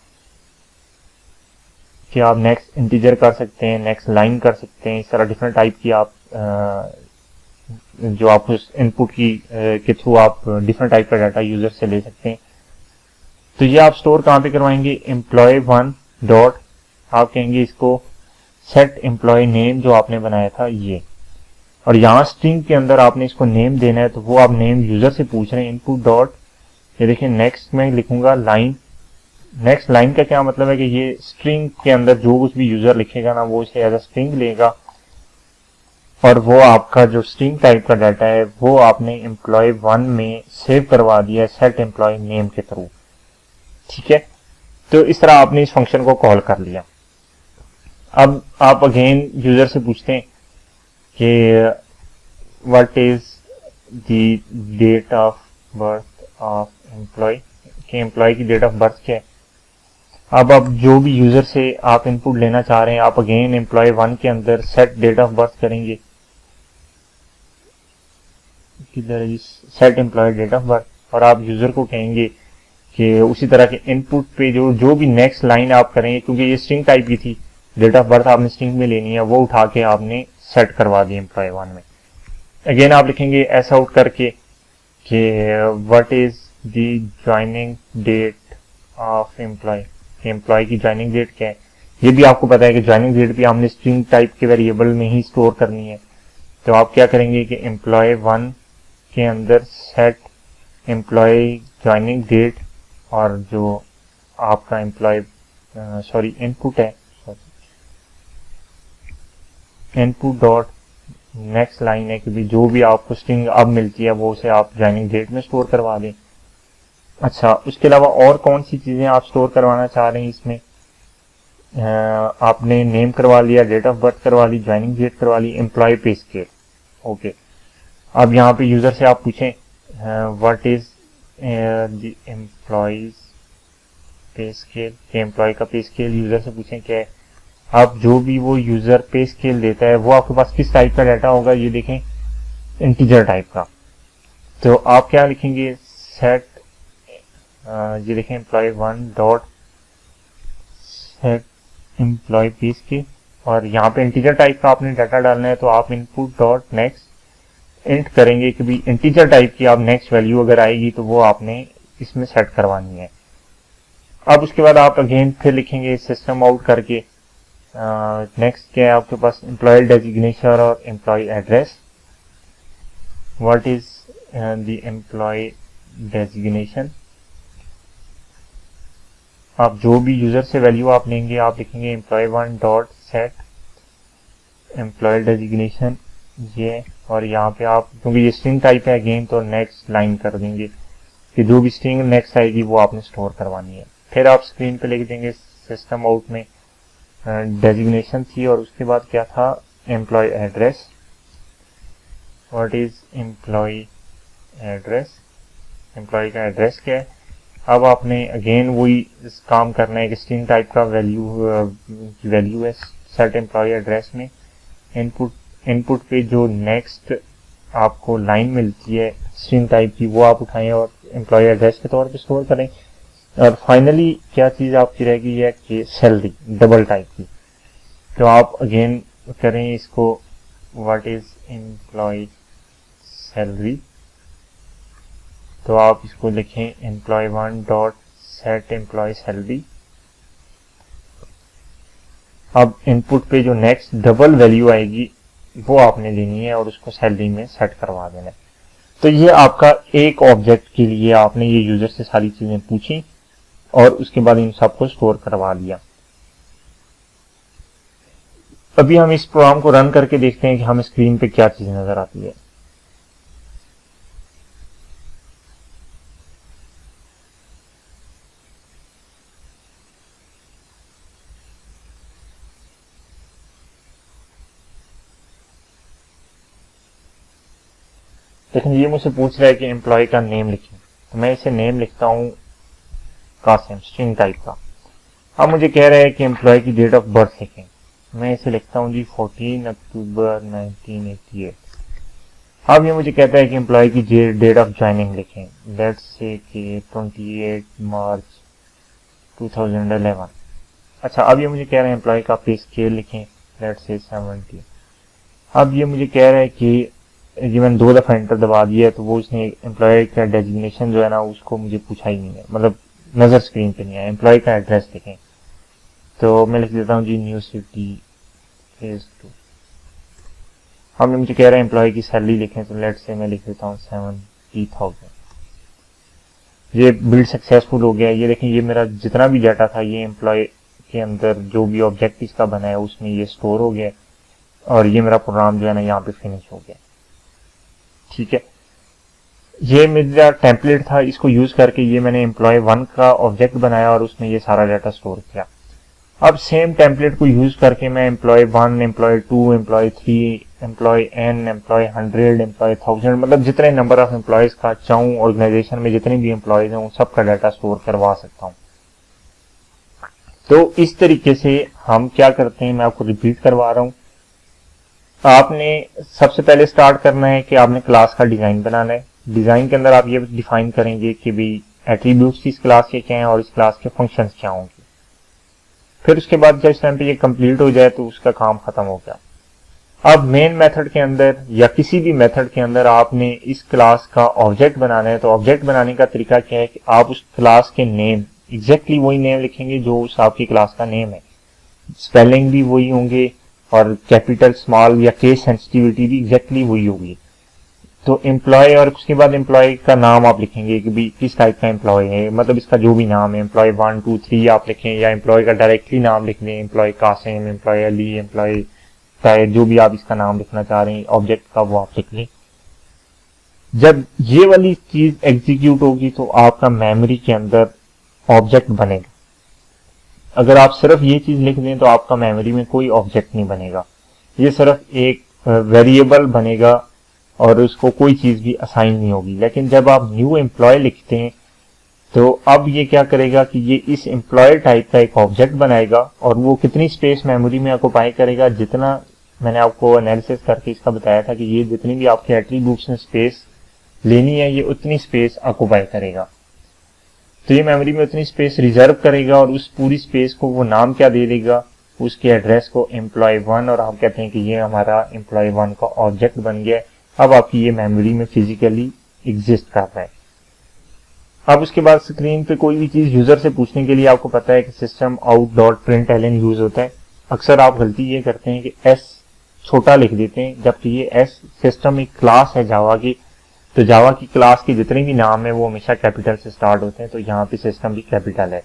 कि आप नेक्स्ट इंटीजर कर सकते हैं, नेक्स्ट लाइन कर सकते हैं। इस तरह डिफरेंट टाइप की आप जो आप उस इनपुट की के थ्रू आप डिफरेंट टाइप का डाटा यूजर से ले सकते हैं। तो ये आप स्टोर कहाँ पे करवाएंगे, एम्प्लॉय वन डॉट, आप कहेंगे इसको सेट एम्प्लॉय नेम जो आपने बनाया था ये, और यहाँ स्ट्रिंग के अंदर आपने इसको नेम देना है। तो वो आप नेम यूजर से पूछ रहे हैं, इनपुट डॉट, ये देखिए नेक्स्ट में लिखूंगा लाइन। नेक्स्ट लाइन का क्या मतलब है कि ये स्ट्रिंग के अंदर जो कुछ भी यूजर लिखेगा ना, वो इसे एज अ स्ट्रिंग लेगा, और वो आपका जो स्ट्रिंग टाइप का डाटा है वो आपने एम्प्लॉय वन में सेव करवा दिया सेट एम्प्लॉय नेम के थ्रू, ठीक है। तो इस तरह आपने इस फंक्शन को कॉल कर लिया। अब आप अगेन यूजर से पूछते हैं कि what is the date of birth of employee, कि एम्प्लॉय की डेट ऑफ बर्थ क्या है। अब जो भी यूजर से आप इनपुट लेना चाह रहे हैं, आप अगेन एम्प्लॉय वन के अंदर सेट डेट ऑफ बर्थ करेंगे, किधर है, set employee date of birth, और आप यूजर को कहेंगे कि उसी तरह के इनपुट पे जो भी नेक्स्ट लाइन आप करेंगे, क्योंकि ये स्ट्रिंग टाइप की थी, डेट ऑफ बर्थ आपने स्ट्रिंग में लेनी है, वो उठा के आपने सेट करवा दी एम्प्लॉय वन में। अगेन आप लिखेंगे ऐसा आउट करके कि what is the joining date of employee, employee की ज्वाइनिंग डेट क्या है। ये भी आपको पता है कि ज्वाइनिंग डेट भी हमने स्ट्रिंग टाइप के वेरिएबल में ही स्टोर करनी है। तो आप क्या करेंगे कि एम्प्लॉय वन के अंदर सेट एम्प्लॉय ज्वाइनिंग डेट, और जो आपका एम्प्लॉय इनपुट है, इनपुट डॉट नेक्स्ट लाइन है कि जो भी आपको स्ट्रिंग अब मिलती है वो उसे आप ज्वाइनिंग डेट में स्टोर करवा दें। अच्छा, उसके अलावा और कौन सी चीजें आप स्टोर करवाना चाह रहे हैं इसमें, आपने नेम करवा लिया, डेट ऑफ बर्थ करवा ली, ज्वाइनिंग डेट करवा ली, एम्प्लॉय पे स्केल, ओके। अब यहाँ पे यूजर से आप पूछें what is the employee's pay scale, employee का पे स्केल यूजर से पूछें क्या है। आप जो भी वो यूजर पे स्केल देता है वो आपके पास किस टाइप का डाटा होगा, ये देखें इंटीजर टाइप का। तो आप क्या लिखेंगे, सेट, ये देखें employee one dot set employee pay scale, और यहाँ पे इंटीजर टाइप का आपने डाटा डालना है। तो आप इनपुट डॉट नेक्स्ट इंट करेंगे कि भी इंटीजर टाइप की आप नेक्स्ट वैल्यू अगर आएगी तो वो आपने इसमें सेट करवानी है। अब उसके बाद आप अगेन फिर लिखेंगे सिस्टम आउट करके, नेक्स्ट क्या है आपके पास, एम्प्लॉय डेजिग्नेशन और employee address. What is the employee designation, आप जो भी यूजर से वैल्यू आप लेंगे आप लिखेंगे employee one dot set employee designation ये, और यहाँ पे आप क्योंकि ये स्ट्रिंग टाइप है अगेन तो नेक्स्ट लाइन कर देंगे कि जो भी स्ट्रिंग नेक्स्ट आएगी वो आपने स्टोर करवानी है। फिर आप स्क्रीन पे लिख देंगे सिस्टम आउट में डेजिग्नेशन थी और उसके बाद क्या था, employee address. What is employee address, employee का एड्रेस क्या है। अब आपने अगेन वही काम करना है कि स्ट्रिंग टाइप का वैल्यू है सेट एम्प्लॉय एड्रेस में, इनपुट पे जो नेक्स्ट आपको लाइन मिलती है स्ट्रिंग टाइप की वो आप उठाएं और एम्प्लॉय एड्रेस के तौर पे स्टोर करें। और फाइनली क्या चीज आपकी रहेगी है कि सैलरी डबल टाइप की। तो आप अगेन करें इसको व्हाट इज एम्प्लॉय सैलरी, तो आप इसको लिखें employee1 dot set employee salary. अब इनपुट पे जो नेक्स्ट डबल वैल्यू आएगी वो आपने देनी है और उसको सैलरी में सेट करवा देना है। तो ये आपका एक ऑब्जेक्ट के लिए आपने ये यूजर से सारी चीजें पूछी और उसके बाद इन सबको स्टोर करवा दिया। अभी हम इस प्रोग्राम को रन करके देखते हैं कि हमें स्क्रीन पे क्या चीज नजर आती है। लेकिन ये मुझसे पूछ रहा है कि एम्प्लॉय का नेम लिखें, तो मैं इसे नेम लिखता हूं कासिम, स्ट्रिंग टाइप का। अब मुझे कह रहा है कि एम्प्लॉय की डेट ऑफ बर्थ लिखें, मैं इसे लिखता हूं जी 14 अक्टूबर 1988। अब ये मुझे कहता है कि एम्प्लॉय की डेट ऑफ ज्वाइनिंग लिखें, लेट्स से कि 28 मार्च 2011। अच्छा, अब ये मुझे कह रहा है एम्प्लॉय का पे स्केल लिखें, लेट्स से 70। अब ये मुझे कह रहा है कि ये मैंने 2 दफा एंटर दबा दिया है तो वो उसने एम्प्लॉय का डेजिग्नेशन जो है ना उसको मुझे पूछा ही नहीं है, मतलब नजर स्क्रीन पे नहीं आया। एम्प्लॉय का एड्रेस लिखें, तो मैं लिख देता हूँ जी न्यू सिटी फेज 2। हमने मुझे कह रहा है एम्प्लॉय की सैलरी लिखें, तो लेट से मैं लिख देता हूँ 70,000। ये बिल्ड सक्सेसफुल हो गया। ये देखें, ये मेरा जितना भी डाटा था ये एम्प्लॉय के अंदर जो भी ऑब्जेक्ट इसका बना है उसमें ये स्टोर हो गया और ये मेरा प्रोग्राम जो है ना यहाँ पे फिनिश हो गया। ठीक है, ये मेरा टेम्पलेट था, इसको यूज करके ये मैंने employee1 का ऑब्जेक्ट बनाया और उसमें ये सारा डाटा स्टोर किया। अब सेम टेम्पलेट को यूज करके मैं employee1, employee2, employee3, employee n, employee 100, employee 1000, मतलब जितने नंबर ऑफ एम्प्लॉयज का चाहूं ऑर्गेनाइजेशन में जितने भी एम्प्लॉयज हैं उन सबका डाटा स्टोर करवा सकता हूं। तो इस तरीके से हम क्या करते हैं, मैं आपको रिपीट करवा रहा हूं। आपने सबसे पहले स्टार्ट करना है कि आपने क्लास का डिजाइन बनाना है। डिजाइन के अंदर आप ये डिफाइन करेंगे कि भाई एट्रीब्यूट्स इस क्लास के क्या हैं और इस क्लास के फंक्शंस क्या होंगे। फिर उसके बाद जब इस टाइम पे ये कंप्लीट हो जाए तो उसका काम खत्म हो गया। अब मेन मेथड के अंदर या किसी भी मेथड के अंदर आपने इस क्लास का ऑब्जेक्ट बनाना है, तो ऑब्जेक्ट बनाने का तरीका क्या है कि आप उस क्लास के नेम एग्जैक्टली वही नेम लिखेंगे जो उस आपकी क्लास का नेम है, स्पेलिंग भी वही होंगे और कैपिटल, स्मॉल या केस सेंसिटिविटी भी एग्जैक्टली वही होगी। तो एम्प्लॉय और उसके बाद एम्प्लॉय का नाम आप लिखेंगे कि भी किस टाइप का एम्प्लॉय है, मतलब इसका जो भी नाम है, एम्प्लॉय 1 2 3 आप लिखें या एम्प्लॉय का डायरेक्टली नाम लिख दें, employee Qasim, employee Ali, employee Tahir, जो भी आप इसका नाम लिखना चाह रहे हैं ऑब्जेक्ट का वो आप लिख लें। जब ये वाली चीज एग्जीक्यूट होगी तो आपका मेमोरी के अंदर ऑब्जेक्ट बनेगा। अगर आप सिर्फ ये चीज लिख दें तो आपका मेमोरी में कोई ऑब्जेक्ट नहीं बनेगा, ये सिर्फ एक वेरिएबल बनेगा और उसको कोई चीज भी असाइन नहीं होगी। लेकिन जब आप न्यू एम्प्लॉय लिखते हैं तो अब ये क्या करेगा कि ये इस एम्प्लॉय टाइप का एक ऑब्जेक्ट बनाएगा और वो कितनी स्पेस मेमोरी में ऑक्युपाई करेगा, जितना मैंने आपको एनालिसिस करके इसका बताया था कि ये जितनी भी आपके एट्रीब्यूट्स में स्पेस लेनी है ये उतनी स्पेस ऑक्युपाई करेगा। तो ये मेमोरी में उतनी स्पेस रिजर्व करेगा और उस पूरी स्पेस को वो नाम क्या दे देगा, उसके एड्रेस को employee1, और हम कहते हैं कि ये हमारा employee1 का ऑब्जेक्ट बन गया है। अब आपकी ये मेमोरी में फिजिकली एग्जिस्ट कर रहा है। अब उसके बाद स्क्रीन पे कोई भी चीज यूजर से पूछने के लिए आपको पता है कि system out dot println use होता है। अक्सर आप गलती ये करते हैं कि एस छोटा लिख देते हैं, जबकि ये एस सिस्टम एक क्लास है जावा की, तो जावा की क्लास के जितने भी नाम है वो हमेशा कैपिटल से स्टार्ट होते हैं, तो यहाँ पे सिस्टम भी कैपिटल है।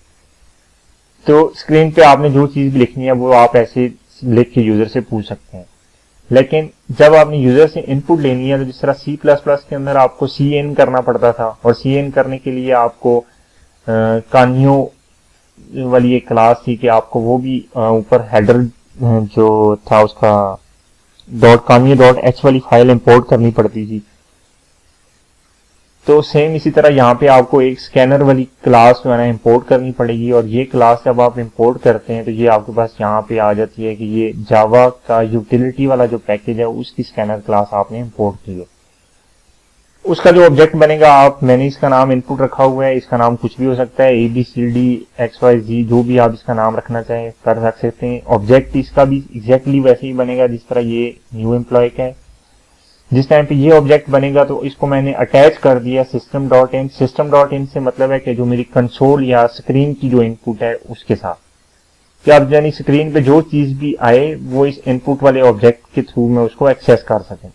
तो स्क्रीन पे आपने जो चीज भी लिखनी है वो आप ऐसे लिख के यूजर से पूछ सकते हैं। लेकिन जब आपने यूजर से इनपुट लेनी है तो जिस तरह C++ के अंदर आपको cn करना पड़ता था और cn करने के लिए आपको कानियो वाली एक क्लास थी कि आपको वो भी ऊपर हेडर जो था उसका .kanyo.h वाली फाइल इंपोर्ट करनी पड़ती थी। तो सेम इसी तरह यहाँ पे आपको एक स्कैनर वाली क्लास जो है ना इंपोर्ट करनी पड़ेगी और ये क्लास जब आप इंपोर्ट करते हैं तो ये आपके पास यहाँ पे आ जाती है कि ये जावा का यूटिलिटी वाला जो पैकेज है उसकी स्कैनर क्लास आपने इंपोर्ट की है। उसका जो ऑब्जेक्ट बनेगा, मैंने इसका नाम इनपुट रखा हुआ है, इसका नाम कुछ भी हो सकता है, ABCD XYZ, जो भी आप इसका नाम रखना चाहें कर रख सकते हैं। ऑब्जेक्ट इसका भी एग्जैक्टली वैसे ही बनेगा जिस तरह ये न्यू एम्प्लॉय का है। जिस टाइम पे ये ऑब्जेक्ट बनेगा तो इसको मैंने अटैच कर दिया system.in। system.in से मतलब है कि जो मेरी कंसोल या स्क्रीन की जो इनपुट है उसके साथ, कि अब यानी स्क्रीन पे जो चीज भी आए वो इस इनपुट वाले ऑब्जेक्ट के थ्रू मैं उसको एक्सेस कर सकें।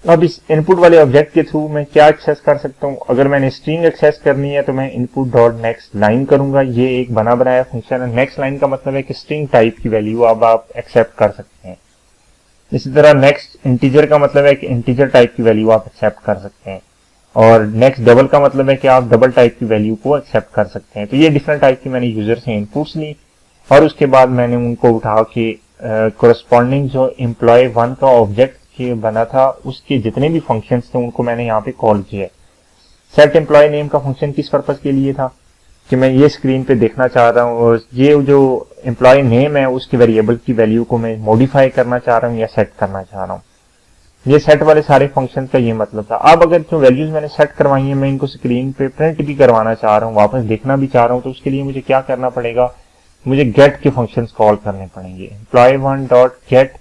अब इस इनपुट वाले ऑब्जेक्ट के थ्रू मैं क्या एक्सेस कर सकता हूँ? अगर मैंने स्ट्रिंग एक्सेस करनी है तो मैं इनपुट डॉट नेक्स्ट लाइन करूंगा। ये एक बना बनाया फंक्शन है। नेक्स्ट लाइन का मतलब है कि स्ट्रिंग टाइप की वैल्यू अब आप एक्सेप्ट कर सकते हैं। इसी तरह नेक्स्ट इंटीजर का मतलब है कि इंटीजर टाइप की वैल्यू आप एक्सेप्ट कर सकते हैं, और नेक्स्ट डबल का मतलब है कि आप डबल टाइप की वैल्यू को एक्सेप्ट कर सकते हैं। तो ये डिफरेंट टाइप की मैंने यूजर से इनपुट्स ली और उसके बाद मैंने उनको उठा के कोरस्पॉन्डिंग जो एम्प्लॉय 1 का ऑब्जेक्ट के बना था उसके जितने भी फंक्शंस थे उनको मैंने यहाँ पे कॉल किया। सेट एम्प्लॉय नेम का फंक्शन किस पर्पस के लिए था कि मैं ये स्क्रीन पे देखना चाह रहा हूँ और ये जो एम्प्लॉय नेम है उसकी वेरिएबल की वैल्यू को मैं मॉडिफाई करना चाह रहा हूँ या सेट करना चाह रहा हूँ। ये सेट वाले सारे फंक्शन का ये मतलब था। अब अगर जो वैल्यूज मैंने सेट करवाई है मैं इनको स्क्रीन पे प्रिंट भी करवाना चाह रहा हूँ, वापस देखना भी चाह रहा हूँ, तो उसके लिए मुझे क्या करना पड़ेगा? मुझे गेट के फंक्शंस कॉल करने पड़ेंगे। Employee 1 dot get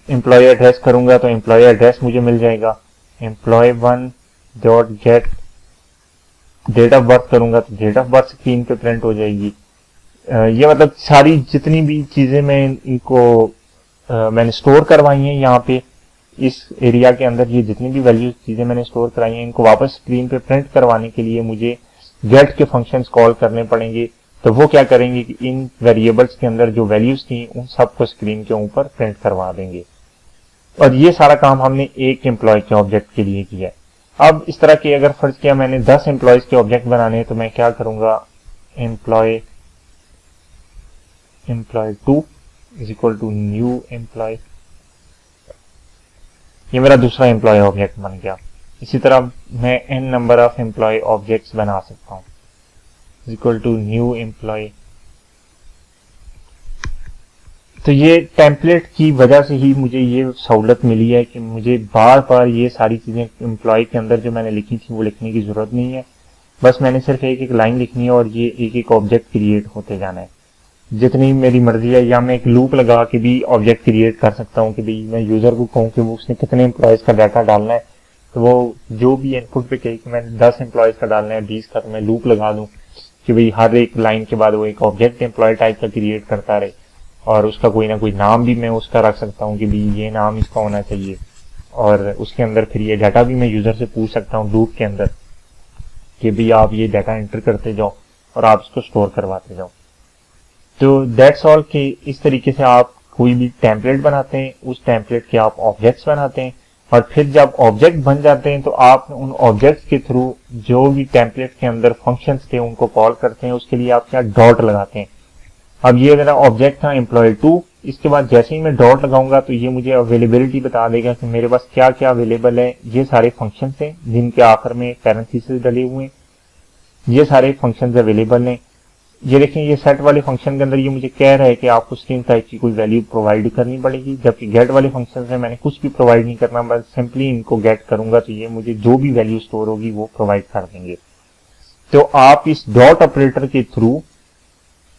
employee address करूंगा तो एम्प्लॉय एड्रेस मुझे मिल जाएगा। Employee 1 dot get date of birth करूंगा तो डेट ऑफ बर्थ स्क्रीन पे प्रिंट हो जाएगी। ये मतलब सारी जितनी भी चीजें मैं इनको मैंने स्टोर करवाई हैं यहाँ पे इस एरिया के अंदर, ये जितनी भी वैल्यूज चीजें मैंने स्टोर कराई हैं इनको वापस स्क्रीन पे प्रिंट करवाने के लिए मुझे गेट के फंक्शंस कॉल करने पड़ेंगे। तो वो क्या करेंगे कि इन वेरिएबल्स के अंदर जो वैल्यूज थी उन सबको स्क्रीन के ऊपर प्रिंट करवा देंगे। और ये सारा काम हमने एक एम्प्लॉय के ऑब्जेक्ट के लिए किया है। अब इस तरह के अगर फर्ज किया मैंने 10 एम्प्लॉयज के ऑब्जेक्ट बनाने हैं तो मैं क्या करूंगा? Employee 2 is equal to new employee. ये मेरा दूसरा एम्प्लॉय ऑब्जेक्ट बन गया। इसी तरह मैं n number of employee objects बना सकता हूँ is equal to new employee. तो ये टेम्पलेट की वजह से ही मुझे ये सहूलत मिली है कि मुझे बार बार ये सारी चीजें एम्प्लॉय के अंदर जो मैंने लिखी थी वो लिखने की जरूरत नहीं है। बस मैंने सिर्फ एक एक लाइन लिखनी है और ये एक एक ऑब्जेक्ट क्रिएट होते जाना है जितनी मेरी मर्जी है। या मैं एक लूप लगा के भी ऑब्जेक्ट क्रिएट कर सकता हूँ कि भाई मैं यूजर को कहूँ कि वो उसने कितने एम्प्लॉयज का डाटा डालना है, तो वो जो भी इनपुट पे कहे कि मैंने 10 एम्प्लॉयज का डालना है 20 का, तो मैं लूप लगा दूं कि भाई हर एक लाइन के बाद वो एक ऑब्जेक्ट एम्प्लॉय टाइप का क्रिएट करता रहे और उसका कोई ना कोई नाम भी मैं उसका रख सकता हूँ कि भाई ये नाम इसका होना चाहिए। और उसके अंदर फिर ये डाटा भी मैं यूजर से पूछ सकता हूँ लूप के अंदर कि भाई आप ये डाटा एंटर करते जाओ और आप इसको स्टोर करवाते जाओ। तो दैट्स ऑल कि इस तरीके से आप कोई भी टेम्पलेट बनाते हैं, उस टेम्पलेट के आप ऑब्जेक्ट्स बनाते हैं और फिर जब ऑब्जेक्ट बन जाते हैं तो आप उन ऑब्जेक्ट्स के थ्रू जो भी टेम्पलेट के अंदर फंक्शंस थे उनको कॉल करते हैं। उसके लिए आप क्या डॉट लगाते हैं। अब ये मेरा ऑब्जेक्ट था एम्प्लॉय 2, इसके बाद जैसे ही मैं डॉट लगाऊंगा तो ये मुझे अवेलेबिलिटी बता देगा कि मेरे पास क्या क्या अवेलेबल है। ये सारे फंक्शंस हैं जिनके आखिर में पैरेंथेसिस डले हुए हैं, ये सारे फंक्शंस अवेलेबल हैं। ये देखें ये सेट वाले फंक्शन के अंदर ये मुझे कह रहा है कि आपको स्ट्रिंग टाइप की कोई वैल्यू प्रोवाइड करनी पड़ेगी, जबकि गेट वाले फंक्शन में मैंने कुछ भी प्रोवाइड नहीं करना, बस सिंपली इनको गेट करूंगा तो ये मुझे जो भी वैल्यू स्टोर होगी वो प्रोवाइड कर देंगे। तो आप इस डॉट ऑपरेटर के थ्रू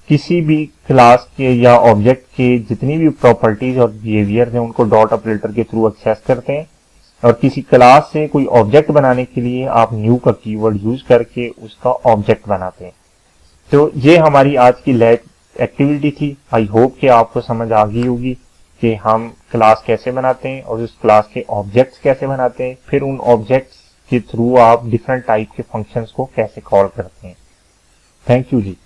किसी भी क्लास के या ऑब्जेक्ट के जितनी भी प्रॉपर्टीज और बिहेवियर हैं उनको डॉट ऑपरेटर के थ्रू एक्सेस करते हैं और किसी क्लास से कोई ऑब्जेक्ट बनाने के लिए आप न्यू का कीवर्ड यूज करके उसका ऑब्जेक्ट बनाते हैं। तो ये हमारी आज की लैब एक्टिविटी थी। आई होप कि आपको समझ आ गई होगी कि हम क्लास कैसे बनाते हैं और उस क्लास के ऑब्जेक्ट्स कैसे बनाते हैं, फिर उन ऑब्जेक्ट्स के थ्रू आप डिफरेंट टाइप के फंक्शंस को कैसे कॉल करते हैं। Thank you ji.